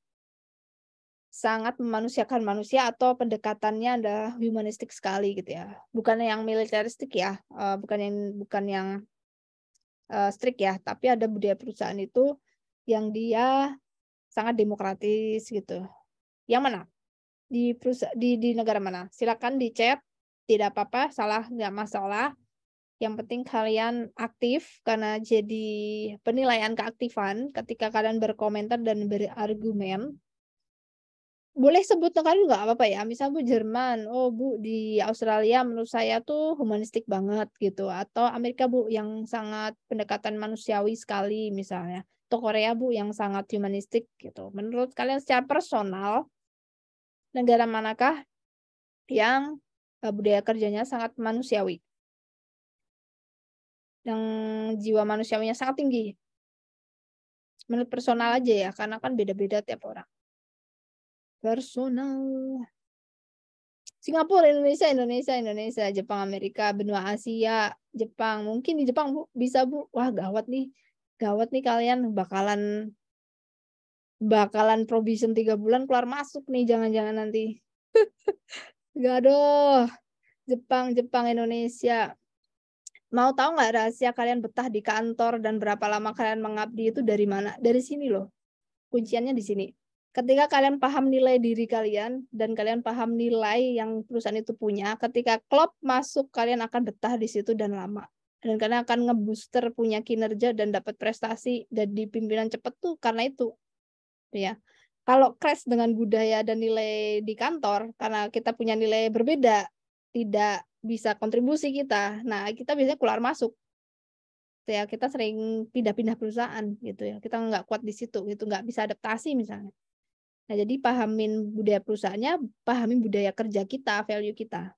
sangat memanusiakan manusia atau pendekatannya adalah humanistik sekali gitu ya. Bukan yang militeristik ya, bukan yang strict ya, tapi ada budaya perusahaan itu yang dia sangat demokratis gitu. Yang mana? Di negara mana? Silakan di chat, tidak apa-apa, salah nggak masalah. Yang penting kalian aktif karena jadi penilaian keaktifan ketika kalian berkomentar dan berargumen. Boleh sebut negara juga nggak apa-apa ya. Misal Bu Jerman, oh Bu di Australia menurut saya tuh humanistik banget gitu. Atau Amerika Bu yang sangat pendekatan manusiawi sekali misalnya. Atau Korea Bu yang sangat humanistik gitu. Menurut kalian secara personal, negara manakah yang budaya kerjanya sangat manusiawi? Yang jiwa manusiawinya sangat tinggi? Menurut personal aja ya, karena kan beda-beda tiap orang. Personal. Singapura, Indonesia, Jepang, Amerika, benua Asia, Jepang. Mungkin di Jepang Bu, bisa Bu. Wah gawat nih kalian bakalan bakalan probation 3 bulan keluar masuk nih, jangan-jangan nanti. Gak, aduh. Jepang, Indonesia. Mau tahu nggak rahasia kalian betah di kantor dan berapa lama kalian mengabdi itu dari mana? Dari sini loh. Kunciannya di sini. Ketika kalian paham nilai diri kalian dan kalian paham nilai yang perusahaan itu punya, ketika klub masuk kalian akan betah di situ dan lama. Dan kalian akan ngebooster punya kinerja dan dapat prestasi dan di pimpinan cepat tuh karena itu. Ya. Kalau crash dengan budaya dan nilai di kantor karena kita punya nilai berbeda, tidak bisa kontribusi kita. Nah, kita biasanya keluar masuk. Ya, kita sering pindah-pindah perusahaan gitu ya. Kita nggak kuat di situ gitu, nggak bisa adaptasi misalnya. Nah, jadi pahamin budaya perusahaannya, pahamin budaya kerja kita, value kita.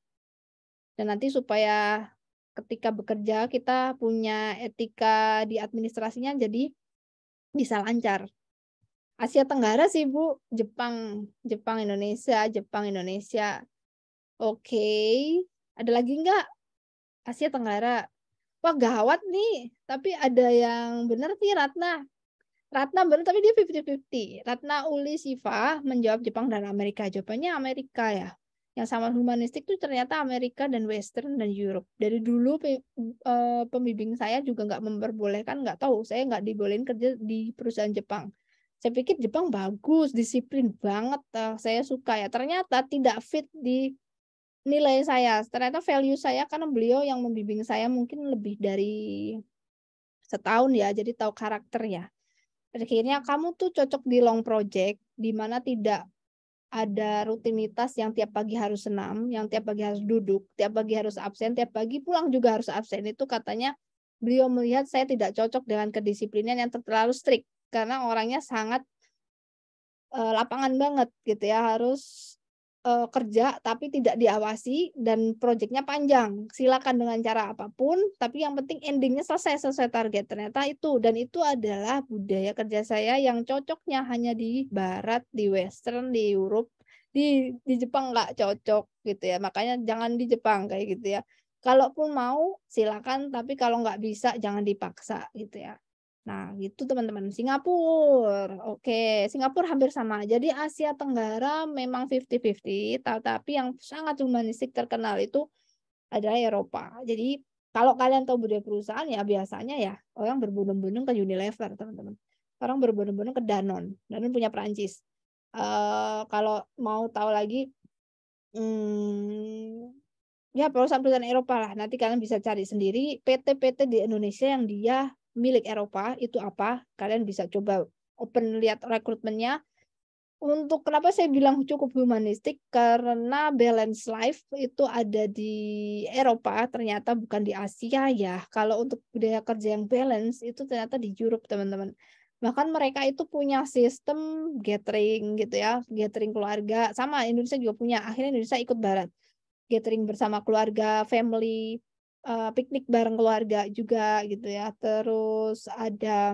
Dan nanti supaya ketika bekerja kita punya etika di administrasinya jadi bisa lancar. Asia Tenggara sih Bu, Jepang Indonesia. Oke. Ada lagi nggak? Asia Tenggara. Wah gawat nih, tapi ada yang benar sih Ratna benar tapi dia 50-50. Ratna Uli Siva menjawab Jepang dan Amerika. Jawabannya Amerika ya. Yang sama humanistik tuh ternyata Amerika dan Western dan Europe. Dari dulu pembimbing saya juga nggak memperbolehkan, nggak tahu, saya nggak dibolehin kerja di perusahaan Jepang. Saya pikir Jepang bagus, disiplin banget, saya suka ya. Ternyata tidak fit di nilai saya. Ternyata value saya karena beliau yang membimbing saya mungkin lebih dari setahun ya, jadi tahu karakter ya. Akhirnya kamu tuh cocok di long project, di mana tidak ada rutinitas yang tiap pagi harus senam, yang tiap pagi harus duduk, tiap pagi harus absen, tiap pagi pulang juga harus absen. Itu katanya beliau melihat saya tidak cocok dengan kedisiplinan yang terlalu strict, karena orangnya sangat lapangan banget gitu ya, harus kerja tapi tidak diawasi dan proyeknya panjang. Silakan dengan cara apapun, tapi yang penting endingnya selesai target. Ternyata itu, dan itu adalah budaya kerja saya yang cocoknya hanya di Barat, di Western, di Europe, di Jepang nggak cocok gitu ya. Makanya jangan di Jepang kayak gitu ya. Kalaupun mau silakan, tapi kalau nggak bisa jangan dipaksa gitu ya. Nah, gitu teman-teman. Singapura. Oke, Singapura hampir sama. Jadi Asia Tenggara memang 50-50, tapi yang sangat humanistik terkenal itu adalah Eropa. Jadi kalau kalian tahu budaya perusahaan ya biasanya ya orang berbondong-bondong ke Unilever, teman-teman. Orang berbondong-bondong ke Danone. Danone punya Perancis. Kalau mau tahu lagi ya perusahaan-perusahaan Eropa lah. Nanti kalian bisa cari sendiri PT-PT di Indonesia yang dia milik Eropa itu apa, kalian bisa coba open lihat rekrutmennya. Untuk kenapa saya bilang cukup humanistik, karena balance life itu ada di Eropa, ternyata bukan di Asia ya. Kalau untuk budaya kerja yang balance itu ternyata di Europe teman-teman. Bahkan mereka itu punya sistem gathering gitu ya, gathering keluarga, sama Indonesia juga punya. Akhirnya Indonesia ikut Barat, gathering bersama keluarga, family, piknik bareng keluarga juga gitu ya. Terus ada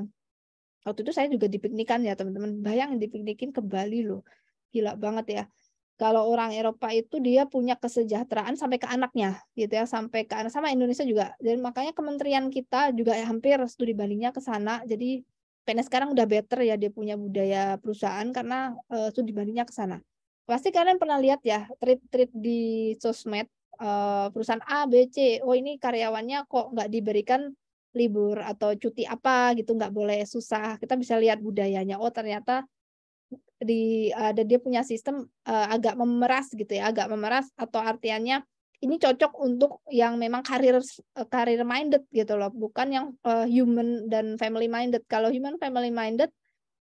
waktu itu saya juga dipiknikan ya teman-teman. Bayangin dipiknikin ke Bali loh. Gila banget ya. Kalau orang Eropa itu dia punya kesejahteraan sampai ke anaknya gitu ya, sampai ke anak, sama Indonesia juga. Dan makanya kementerian kita juga hampir studi bandingnya ke sana. Jadi PNS sekarang udah better ya, dia punya budaya perusahaan karena studi bandingnya ke sana. Pasti kalian pernah lihat ya tweet-tweet di sosmed perusahaan A, B, C, oh ini karyawannya kok nggak diberikan libur atau cuti apa gitu, nggak boleh susah. Kita bisa lihat budayanya. Oh ternyata ada dia punya sistem agak memeras gitu ya, agak memeras atau artiannya ini cocok untuk yang memang karir minded gitu loh, bukan yang human dan family minded. Kalau human family minded,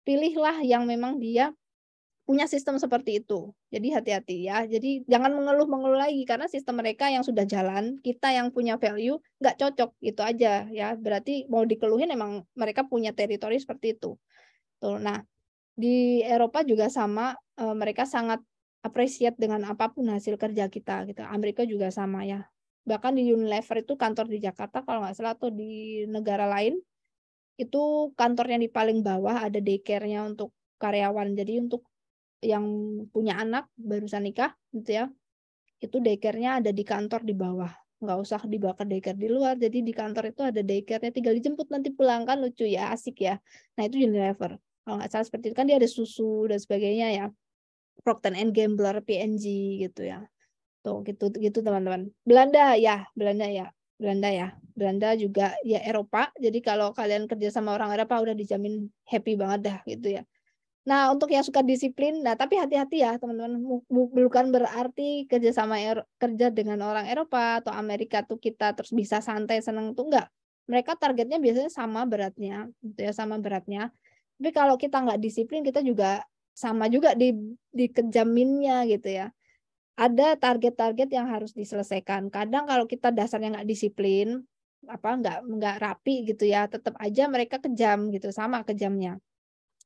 pilihlah yang memang dia punya sistem seperti itu. Jadi hati-hati ya. Jadi jangan mengeluh-mengeluh lagi karena sistem mereka yang sudah jalan, kita yang punya value nggak cocok, itu aja ya. Berarti mau dikeluhin emang mereka punya teritori seperti itu. Tuh. Nah, di Eropa juga sama, mereka sangat appreciate dengan apapun hasil kerja kita gitu. Amerika juga sama ya. Bahkan di Unilever itu kantor di Jakarta kalau nggak salah atau di negara lain itu kantornya di paling bawah ada daycare-nya untuk karyawan. Jadi untuk yang punya anak barusan nikah gitu ya, itu daycare-nya ada di kantor di bawah, nggak usah dibawa ke daycare di luar. Jadi di kantor itu ada daycare-nya, tinggal dijemput nanti pulang, kan lucu ya, asik ya. Nah itu Unilever. Kalau nggak salah seperti itu kan dia ada susu dan sebagainya ya. Procter and Gamble, P&G gitu ya. Tuh gitu teman-teman. Belanda ya. Belanda juga ya Eropa. Jadi kalau kalian kerja sama orang Eropa udah dijamin happy banget dah gitu ya. Nah, untuk yang suka disiplin, nah tapi hati-hati ya teman-teman, bukan berarti kerja dengan orang Eropa atau Amerika tuh kita terus bisa santai seneng tuh enggak. Mereka targetnya biasanya sama beratnya, gitu ya, sama beratnya. Tapi kalau kita nggak disiplin, kita juga sama juga di kejaminnya gitu ya. Ada target-target yang harus diselesaikan. Kadang kalau kita dasarnya nggak disiplin, nggak rapi gitu ya, tetap aja mereka kejam gitu, sama kejamnya.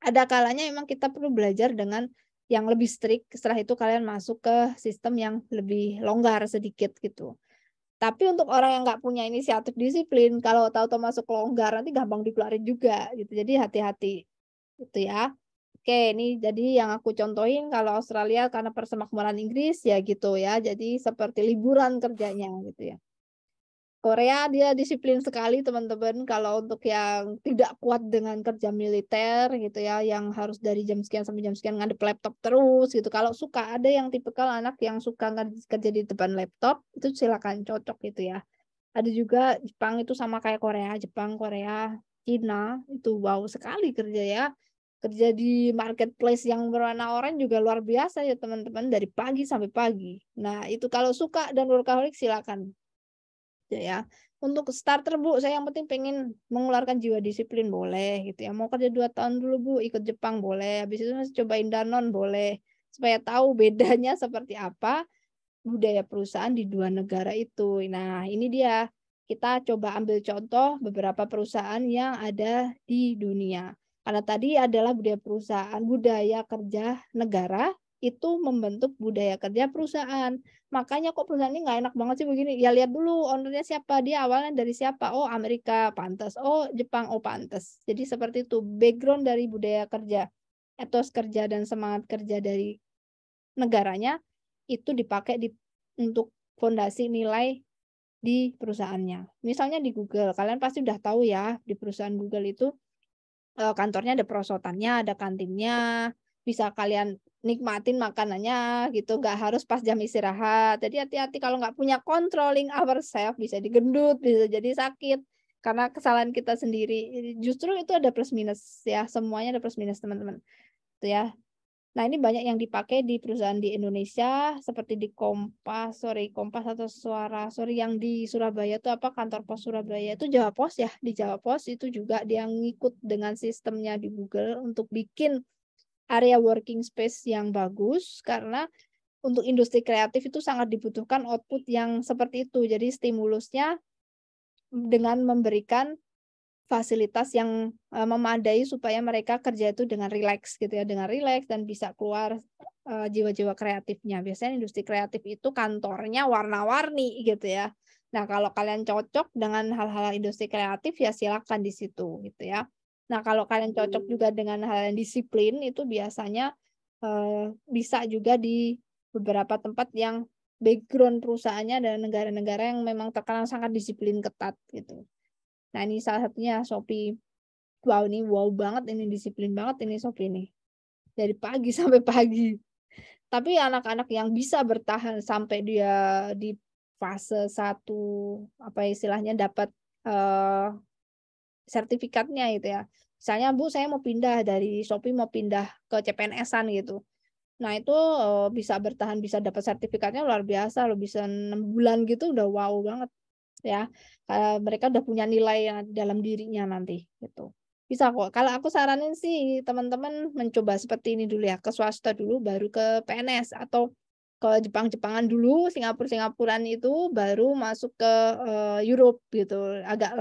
Ada kalanya memang kita perlu belajar dengan yang lebih strict, setelah itu kalian masuk ke sistem yang lebih longgar sedikit gitu. Tapi untuk orang yang nggak punya inisiatif disiplin, kalau tahu-tahu masuk longgar nanti gampang dikeluarin juga gitu. Jadi hati-hati gitu ya. Oke, ini jadi yang aku contohin kalau Australia karena persemakmuran Inggris ya gitu ya. Jadi seperti liburan kerjanya gitu ya. Korea dia disiplin sekali teman-teman kalau untuk yang tidak kuat dengan kerja militer gitu ya, yang harus dari jam sekian sampai jam sekian ngadep laptop terus gitu. Kalau suka ada yang tipikal anak yang suka kerja di depan laptop itu silakan cocok gitu ya. Ada juga Jepang itu sama kayak Korea, Jepang, Korea, Cina itu wow sekali kerja ya. Kerja di marketplace yang berwarna oranye juga luar biasa ya teman-teman dari pagi sampai pagi. Nah, itu kalau suka dan workaholic silakan ya. Untuk starter Bu, saya yang penting pengen mengeluarkan jiwa disiplin boleh gitu ya. Mau kerja 2 tahun dulu Bu, ikut Jepang boleh. Habis itu cobain Danone boleh. Supaya tahu bedanya seperti apa budaya perusahaan di dua negara itu. Nah, ini dia. Kita coba ambil contoh beberapa perusahaan yang ada di dunia. Karena tadi adalah budaya kerja negara itu membentuk budaya kerja perusahaan. Makanya kok perusahaan ini nggak enak banget sih begini. Ya lihat dulu ownernya siapa, dia awalnya dari siapa. Oh Amerika, pantas. Oh Jepang, oh pantas. Jadi seperti itu. Background dari budaya kerja, etos kerja dan semangat kerja dari negaranya itu dipakai untuk fondasi nilai di perusahaannya. Misalnya di Google, kalian pasti udah tahu ya, di perusahaan Google itu kantornya ada perosotannya, ada kantinnya, bisa kalian nikmatin makanannya gitu, nggak harus pas jam istirahat. Jadi hati-hati kalau nggak punya controlling ourselves, bisa digendut, bisa jadi sakit karena kesalahan kita sendiri. Justru itu ada plus minus ya, semuanya ada plus minus teman-teman. Itu ya. Nah, ini banyak yang dipakai di perusahaan di Indonesia, seperti di Kompas atau yang di Surabaya itu apa, kantor pos Surabaya itu Jawa Pos ya, di Jawa Pos itu juga dia ngikut dengan sistemnya di Google untuk bikin area working space yang bagus, karena untuk industri kreatif itu sangat dibutuhkan output yang seperti itu. Jadi stimulusnya dengan memberikan fasilitas yang memadai supaya mereka kerja itu dengan rileks gitu ya, dengan rileks dan bisa keluar jiwa-jiwa kreatifnya. Biasanya industri kreatif itu kantornya warna-warni gitu ya. Nah, kalau kalian cocok dengan hal-hal industri kreatif ya silakan di situ gitu ya. Nah, kalau kalian cocok juga dengan hal yang disiplin itu biasanya bisa juga di beberapa tempat yang background perusahaannya dan negara-negara yang memang terkenal sangat disiplin ketat gitu. Nah, ini salah satunya Shopee. Wow, ini wow banget, ini disiplin banget ini Shopee ini. Dari pagi sampai pagi. Tapi anak-anak yang bisa bertahan sampai dia di fase 1, apa istilahnya dapat sertifikatnya gitu ya. Misalnya, Bu, saya mau pindah dari Shopee mau pindah ke CPNS-an gitu. Nah, itu bisa bertahan, bisa dapat sertifikatnya luar biasa loh, bisa 6 bulan gitu udah wow banget ya. Mereka udah punya nilai yang dalam dirinya nanti gitu. Bisa kok. Kalau aku saranin sih teman-teman mencoba seperti ini dulu ya, ke swasta dulu baru ke PNS atau ke Jepang-Jepangan dulu, Singapura-Singapuraan itu baru masuk ke Europe gitu. Agak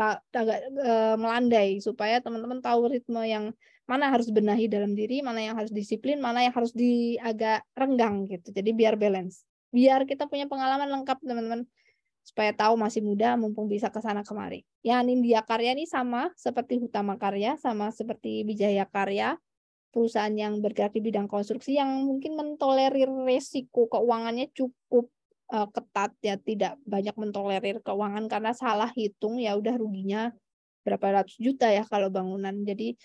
melandai supaya teman-teman tahu ritme yang mana harus benahi dalam diri, mana yang harus disiplin, mana yang harus agak renggang gitu. Jadi biar balance. Biar kita punya pengalaman lengkap teman-teman supaya tahu masih muda mumpung bisa ke sana kemari. Ya, Nindya Karya ini sama seperti Hutama Karya, sama seperti Wijaya Karya, perusahaan yang bergerak di bidang konstruksi yang mungkin mentolerir resiko keuangannya cukup ketat ya, tidak banyak mentolerir keuangan karena salah hitung ya udah ruginya berapa ratus juta ya kalau bangunan. Jadi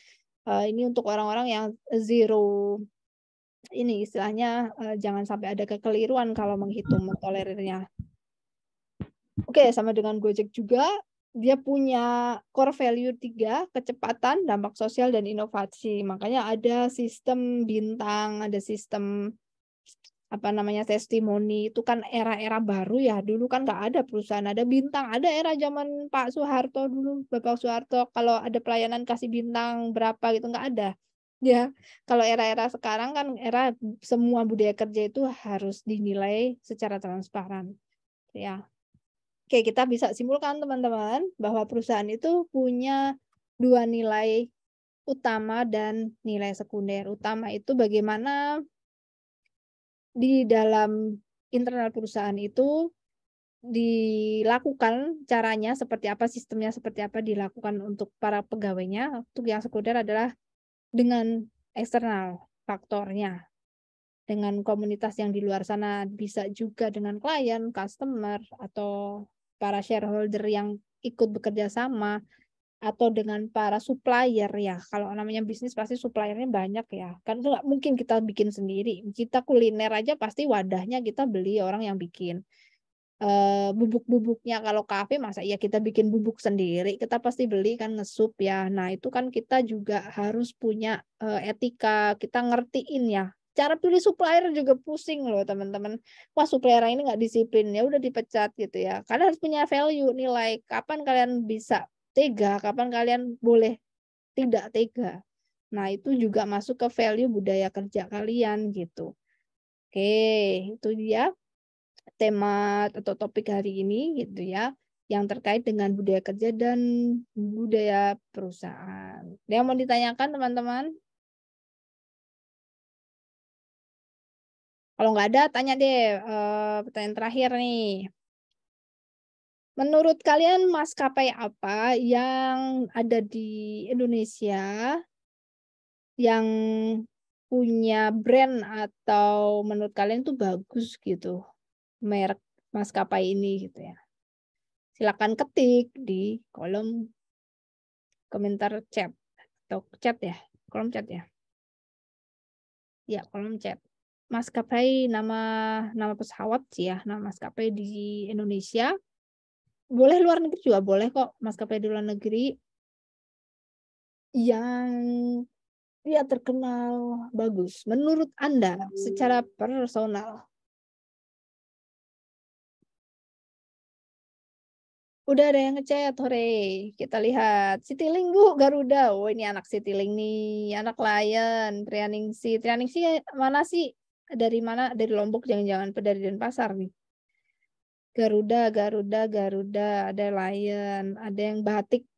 Ini untuk orang-orang yang zero, ini istilahnya jangan sampai ada kekeliruan kalau menghitung mentolerirnya. Oke, sama dengan Gojek juga, dia punya core value 3, kecepatan, dampak sosial, dan inovasi. Makanya ada sistem bintang, ada sistem testimoni. Itu kan era-era baru ya. Dulu kan nggak ada perusahaan, ada bintang. Ada era zaman Pak Soeharto dulu, Bapak Soeharto, kalau ada pelayanan kasih bintang berapa gitu, nggak ada. Ya, kalau era-era sekarang kan era semua budaya kerja itu harus dinilai secara transparan. Ya. Oke, kita bisa simpulkan teman-teman bahwa perusahaan itu punya 2 nilai utama dan nilai sekunder. Utama itu bagaimana di dalam internal perusahaan itu dilakukan caranya seperti apa, sistemnya seperti apa dilakukan untuk para pegawainya. Untuk yang sekunder adalah dengan eksternal faktornya, dengan komunitas yang di luar sana, bisa juga dengan klien, customer, atau para shareholder yang ikut bekerja sama, atau dengan para supplier ya. Kalau namanya bisnis pasti suppliernya banyak ya. Kan itu nggak mungkin kita bikin sendiri. Kita kuliner aja pasti wadahnya kita beli orang yang bikin. Bubuk-bubuknya kalau kafe masa iya kita bikin bubuk sendiri, kita pasti beli kan ngesup ya. Nah, itu kan kita juga harus punya etika, kita ngertiin ya. Cara pilih supplier juga pusing loh teman-teman. Wah, supplier ini nggak disiplin, ya udah dipecat gitu ya. Kalian harus punya value, nilai. Kapan kalian bisa tega, kapan kalian boleh tidak tega. Nah, itu juga masuk ke value budaya kerja kalian gitu. Oke, itu dia tema atau topik hari ini gitu ya, yang terkait dengan budaya kerja dan budaya perusahaan. Ada yang mau ditanyakan teman-teman? Kalau nggak ada, tanya deh pertanyaan terakhir nih. Menurut kalian maskapai apa yang ada di Indonesia yang punya brand atau menurut kalian tuh bagus gitu, merek maskapai ini gitu ya? Silakan ketik di kolom komentar chat atau chat ya, kolom chat ya. Ya, kolom chat. Maskapai nama pesawat sih ya, nama maskapai di Indonesia. Boleh luar negeri juga boleh kok, maskapai di luar negeri yang dia terkenal bagus. Menurut Anda secara personal. Udah ada yang ngechat, hore. Kita lihat. Citylink, Bu, Garuda. Oh, ini anak Citylink nih. Anak Lion, Trianingsih. Trianingsih mana sih? Dari mana? Dari Lombok, jangan-jangan. Dari Denpasar nih. Garuda. Ada Lion. Ada yang batik.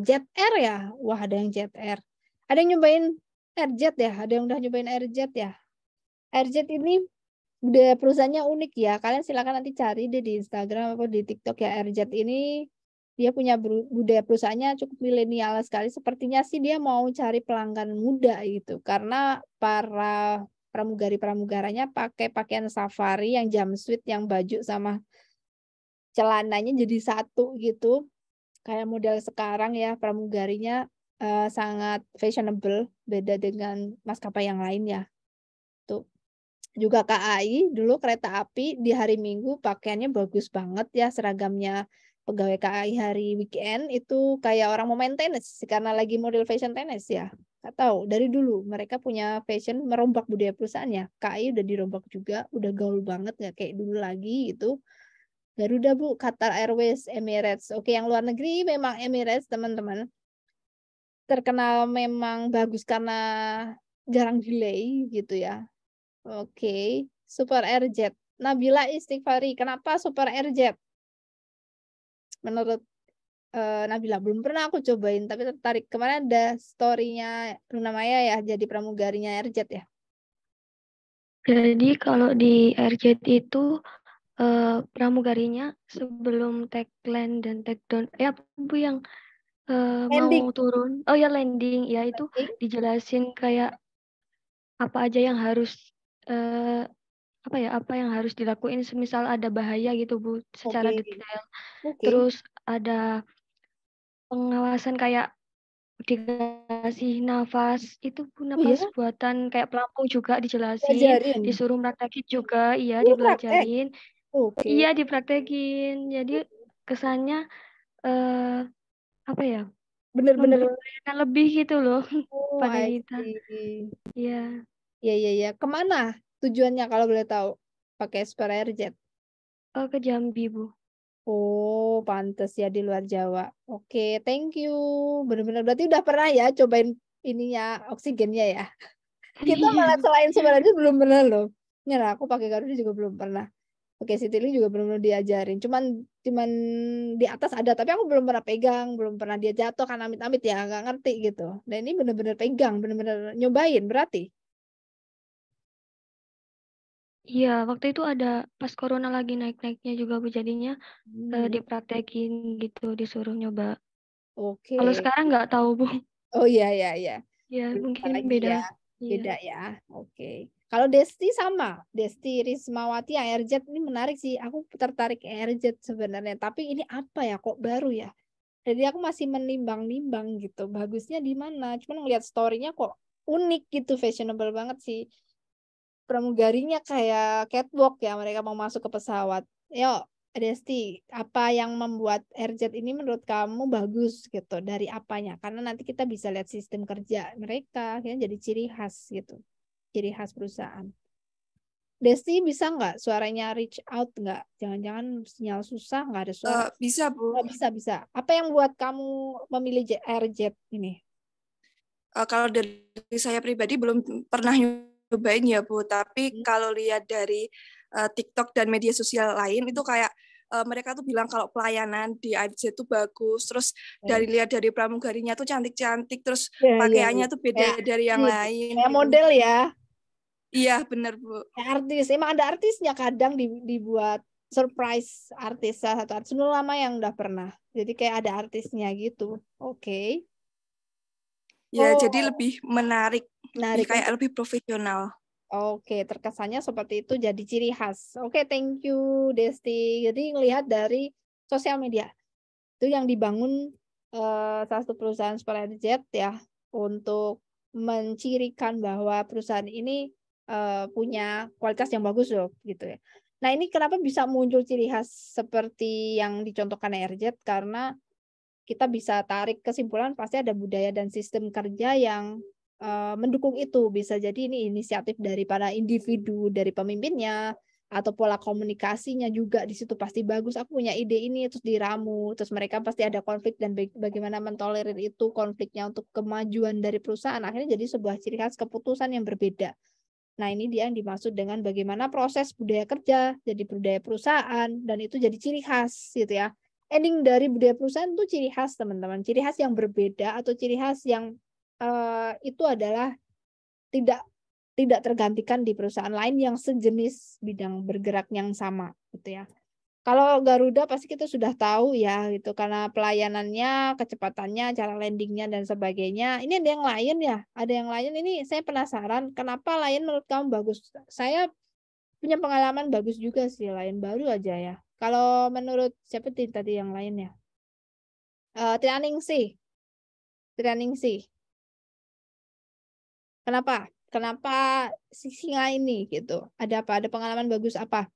Jet Air ya? Wah, ada yang Jet Air. Ada yang nyobain Airjet ya? Ada yang udah nyobain Airjet ya? Airjet ini budaya perusahaannya unik ya. Kalian silakan nanti cari deh di Instagram atau di TikTok ya. Airjet ini dia punya budaya perusahaannya cukup milenial sekali. Sepertinya sih dia mau cari pelanggan muda gitu. Karena para pramugari-pramugaranya pakai pakaian safari yang jumpsuit, yang baju sama celananya jadi satu gitu. Kayak model sekarang ya, pramugarinya sangat fashionable, beda dengan maskapai yang lain ya. Tuh. Juga KAI dulu kereta api di hari Minggu pakaiannya bagus banget ya, seragamnya pegawai KAI hari weekend itu kayak orang mau main tenis karena lagi model fashion tenis ya. Nggak tahu, dari dulu mereka punya fashion merombak budaya perusahaannya. KAI udah dirombak juga, udah gaul banget nggak kayak dulu lagi itu. Garuda Bu, Qatar Airways, Emirates. Oke, yang luar negeri memang Emirates teman-teman. Terkenal memang bagus karena jarang delay gitu ya. Oke, Super Airjet. Nabila Istighfari, kenapa Super Airjet? Menurut Nabila, belum pernah aku cobain, tapi tertarik. Kemarin ada story-nya Luna Maya ya, jadi pramugarinya Airjet ya? Jadi kalau di Airjet itu pramugarinya sebelum tagline dan takedown, Bu yang Landing. mau turun, oh ya landing, ya itu dijelasin kayak apa aja yang harus apa yang harus dilakuin semisal ada bahaya gitu Bu, secara Oke. detail. Oke. Terus ada pengawasan kayak dikasih nafas, itu Oh iya, nafas buatan kayak pelampung juga dijelasin, diajarin. disuruh praktekin juga, iya Oh, praktek. dibelajarin, Oke. iya dipraktekin. Jadi kesannya apa ya, Bener-bener. memberi pelayanan lebih gitu loh Oh, pada I kita. see. Iya, Iya, iya, iya. Kemana tujuannya kalau boleh tahu? Pakai Super Airjet. ke Jambi, Bu. Oh, pantes ya di luar Jawa. Oke, thank you. Bener-bener berarti udah pernah ya cobain ininya oksigennya ya. Kita malah selain Super Airjet belum pernah loh. Nyerah, aku pakai Garuda juga belum pernah. Oke, Citylink juga belum pernah diajarin. Cuman di atas ada, tapi aku belum pernah pegang, belum pernah dia jatuh kan amit-amit ya, nggak ngerti gitu. Dan ini bener-bener pegang, bener-bener nyobain berarti. Iya, waktu itu ada pas corona lagi naik-naiknya juga, Bu, jadinya dipraktekin gitu, disuruh nyoba. Oke. Kalau sekarang nggak tahu, Bu. Oh iya, iya, iya. Ya, Belum mungkin lagi beda. ya. Iya. Beda ya. Oke. Kalau Desti sama. Desti Rismawati Airjet ini menarik sih. Aku tertarik Airjet sebenarnya. Tapi ini apa ya? Kok baru ya? Jadi aku masih menimbang-nimbang gitu. Bagusnya di mana? Cuman ngeliat story-nya kok unik gitu. Fashionable banget sih. Pramugarinya kayak catwalk ya. Mereka mau masuk ke pesawat. Yuk, Desti, apa yang membuat Airjet ini menurut kamu bagus gitu? Dari apanya? Karena nanti kita bisa lihat sistem kerja mereka, akhirnya jadi ciri khas gitu, ciri khas perusahaan. Desti bisa nggak suaranya reach out nggak? Jangan-jangan sinyal susah nggak ada suara? Bisa, Bu. Nggak bisa bisa. Apa yang buat kamu memilih Airjet ini? Kalau dari saya pribadi belum pernah nyobain ya, Bu. Tapi kalau lihat dari TikTok dan media sosial lain itu kayak mereka tuh bilang kalau pelayanan di AirJ itu bagus. Terus lihat dari pramugarinya tuh cantik-cantik. Terus Ya, ya, pakaiannya ya. tuh beda dari yang lain Kayak gitu. model ya. Iya, benar, Bu. Kayak artis. Emang ada artisnya kadang dibuat surprise artis salah satu artis dulu lama yang udah pernah. Jadi kayak ada artisnya gitu. Oke. Ya, Oh, jadi lebih menarik, lebih menarik kayak untuk. lebih profesional. Oke, terkesannya seperti itu jadi ciri khas. Oke, thank you Desti. Jadi ngelihat dari sosial media itu yang dibangun salah satu perusahaan Jet ya untuk mencirikan bahwa perusahaan ini punya kualitas yang bagus loh gitu ya. Nah, ini kenapa bisa muncul ciri khas seperti yang dicontohkan Airjet karena kita bisa tarik kesimpulan pasti ada budaya dan sistem kerja yang mendukung itu. Bisa jadi ini inisiatif dari para individu, dari pemimpinnya, atau pola komunikasinya juga di situ pasti bagus. Aku punya ide ini, terus diramu, terus mereka pasti ada konflik dan bagaimana mentolerir itu konfliknya untuk kemajuan dari perusahaan. Akhirnya jadi sebuah ciri khas keputusan yang berbeda. Nah, ini dia yang dimaksud dengan bagaimana proses budaya kerja jadi budaya perusahaan dan itu jadi ciri khas gitu ya. Ending dari budaya perusahaan itu ciri khas, teman-teman. Ciri khas yang berbeda atau ciri khas yang itu adalah tidak tidak tergantikan di perusahaan lain yang sejenis bidang bergerak yang sama gitu ya. Kalau Garuda pasti kita sudah tahu ya gitu karena pelayanannya, kecepatannya, cara landingnya dan sebagainya. Ini ada yang lain ya? Ada yang lain ini saya penasaran kenapa Lion menurut kamu bagus? Saya punya pengalaman bagus juga sih Lion baru aja ya. Kalau menurut siapa tadi yang lainnya? Trianingsih. Trianingsih. Kenapa? Kenapa si singa ini gitu? Ada apa? Ada pengalaman bagus apa?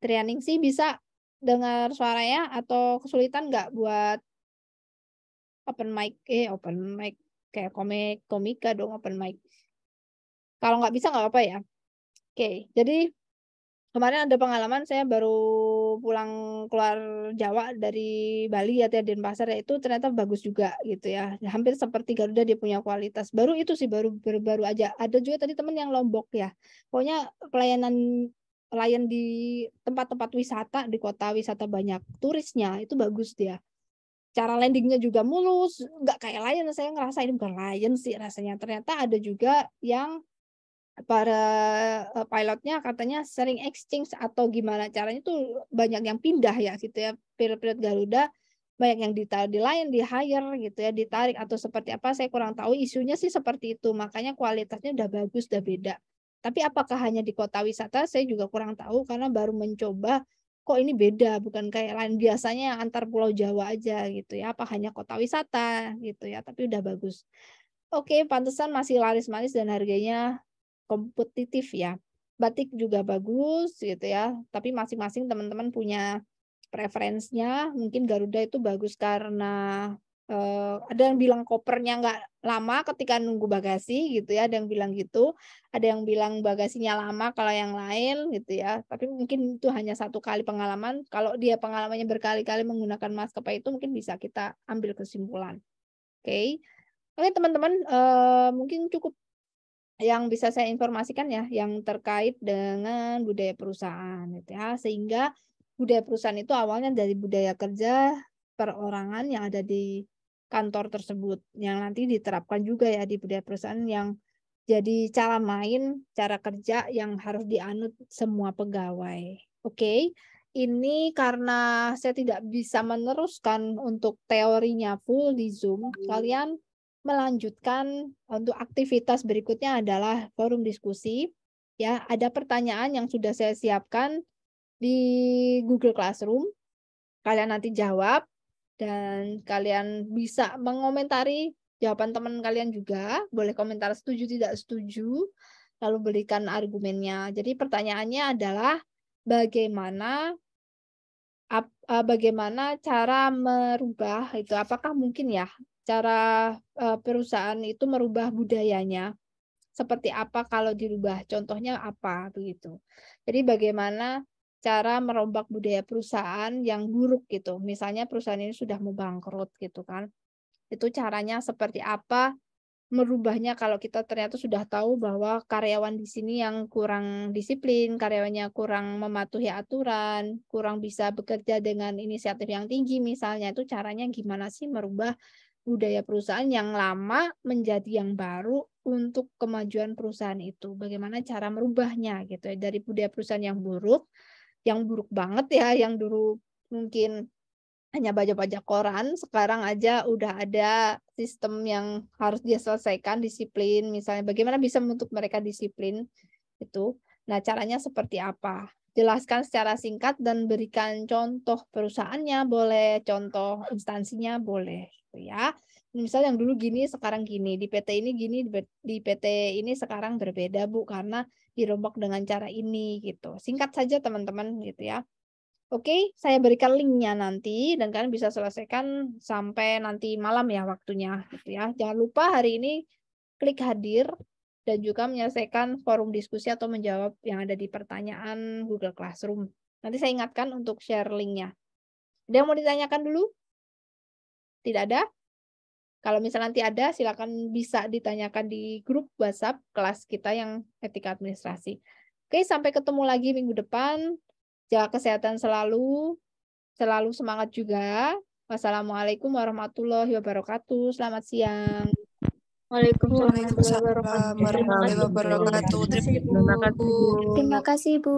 Trianingsih bisa dengar suaranya atau kesulitan nggak buat open mic kayak komika dong open mic. Kalau nggak bisa nggak apa ya. Oke, jadi kemarin ada pengalaman saya baru pulang keluar Jawa dari Bali ya Denpasar ya itu ternyata bagus juga gitu ya. Hampir seperti Garuda dia punya kualitas. Baru itu sih baru aja. Ada juga tadi teman yang Lombok ya. Pokoknya pelayan di tempat-tempat wisata di kota wisata banyak turisnya itu bagus dia. Cara landingnya juga mulus, nggak kayak Lion. Saya ngerasa ini bukan Lion sih rasanya. Ternyata ada juga yang para pilotnya katanya sering exchange atau gimana caranya tuh banyak yang pindah ya gitu ya. Pilot-pilot Garuda banyak yang ditaruh di Lion, di hire gitu ya, ditarik atau seperti apa saya kurang tahu. Isunya sih seperti itu. Makanya kualitasnya udah bagus, udah beda. Tapi apakah hanya di kota wisata saya juga kurang tahu karena baru mencoba kok ini beda, bukan kayak lain biasanya antar Pulau Jawa aja gitu ya, apa hanya kota wisata gitu ya, tapi udah bagus. Oke, pantesan masih laris-manis dan harganya kompetitif ya. Batik juga bagus gitu ya, tapi masing-masing teman-teman punya preferensinya. Mungkin Garuda itu bagus karena ada yang bilang kopernya nggak lama ketika nunggu bagasi gitu ya, ada yang bilang gitu, ada yang bilang bagasinya lama kalau yang lain gitu ya. Tapi mungkin itu hanya satu kali pengalaman. Kalau dia pengalamannya berkali-kali menggunakan maskapai itu mungkin bisa kita ambil kesimpulan. Oke. Oke teman-teman, mungkin cukup yang bisa saya informasikan ya, yang terkait dengan budaya perusahaan gitu ya. Sehingga budaya perusahaan itu awalnya dari budaya kerja perorangan yang ada di kantor tersebut, yang nanti diterapkan juga ya di budaya perusahaan yang jadi cara main, cara kerja yang harus dianut semua pegawai. Oke. Ini karena saya tidak bisa meneruskan untuk teorinya full di Zoom, kalian melanjutkan untuk aktivitas berikutnya adalah forum diskusi. Ya, ada pertanyaan yang sudah saya siapkan di Google Classroom. Kalian nanti jawab dan kalian bisa mengomentari jawaban teman kalian juga. Boleh komentar setuju tidak setuju, lalu berikan argumennya. Jadi pertanyaannya adalah bagaimana bagaimana cara merubah itu, apakah mungkin ya cara perusahaan itu merubah budayanya seperti apa kalau dirubah, contohnya apa begitu. Jadi bagaimana cara merombak budaya perusahaan yang buruk gitu, misalnya perusahaan ini sudah mau bangkrut gitu kan, itu caranya seperti apa merubahnya kalau kita ternyata sudah tahu bahwa karyawan di sini yang kurang disiplin, karyawannya kurang mematuhi aturan, kurang bisa bekerja dengan inisiatif yang tinggi misalnya, itu caranya gimana sih merubah budaya perusahaan yang lama menjadi yang baru untuk kemajuan perusahaan itu. Bagaimana cara merubahnya gitu ya, dari budaya perusahaan yang buruk banget ya, yang dulu mungkin hanya baca-baca koran, sekarang aja udah ada sistem yang harus dia selesaikan, disiplin, misalnya bagaimana bisa untuk mereka disiplin itu. Nah, caranya seperti apa? Jelaskan secara singkat dan berikan contoh perusahaannya, boleh, contoh instansinya, boleh, gitu ya. Misal yang dulu gini, sekarang gini, di PT ini gini, di PT ini sekarang berbeda, Bu, karena dirombak dengan cara ini, gitu. Singkat saja, teman-teman, gitu ya. Oke, saya berikan linknya nanti dan kalian bisa selesaikan sampai nanti malam ya waktunya gitu ya. Jangan lupa hari ini klik hadir dan juga menyelesaikan forum diskusi atau menjawab yang ada di pertanyaan Google Classroom. Nanti saya ingatkan untuk share linknya. Ada yang mau ditanyakan dulu? Tidak ada? Kalau misalnya nanti ada, silakan bisa ditanyakan di grup WhatsApp kelas kita yang etika administrasi. Oke, sampai ketemu lagi minggu depan. Jaga kesehatan selalu semangat juga. Wassalamualaikum warahmatullahi wabarakatuh. Selamat siang. Waalaikumsalam Waalaikumsalam warahmatullahi wabarakatuh. Terima kasih, Bu. Terima kasih, Bu.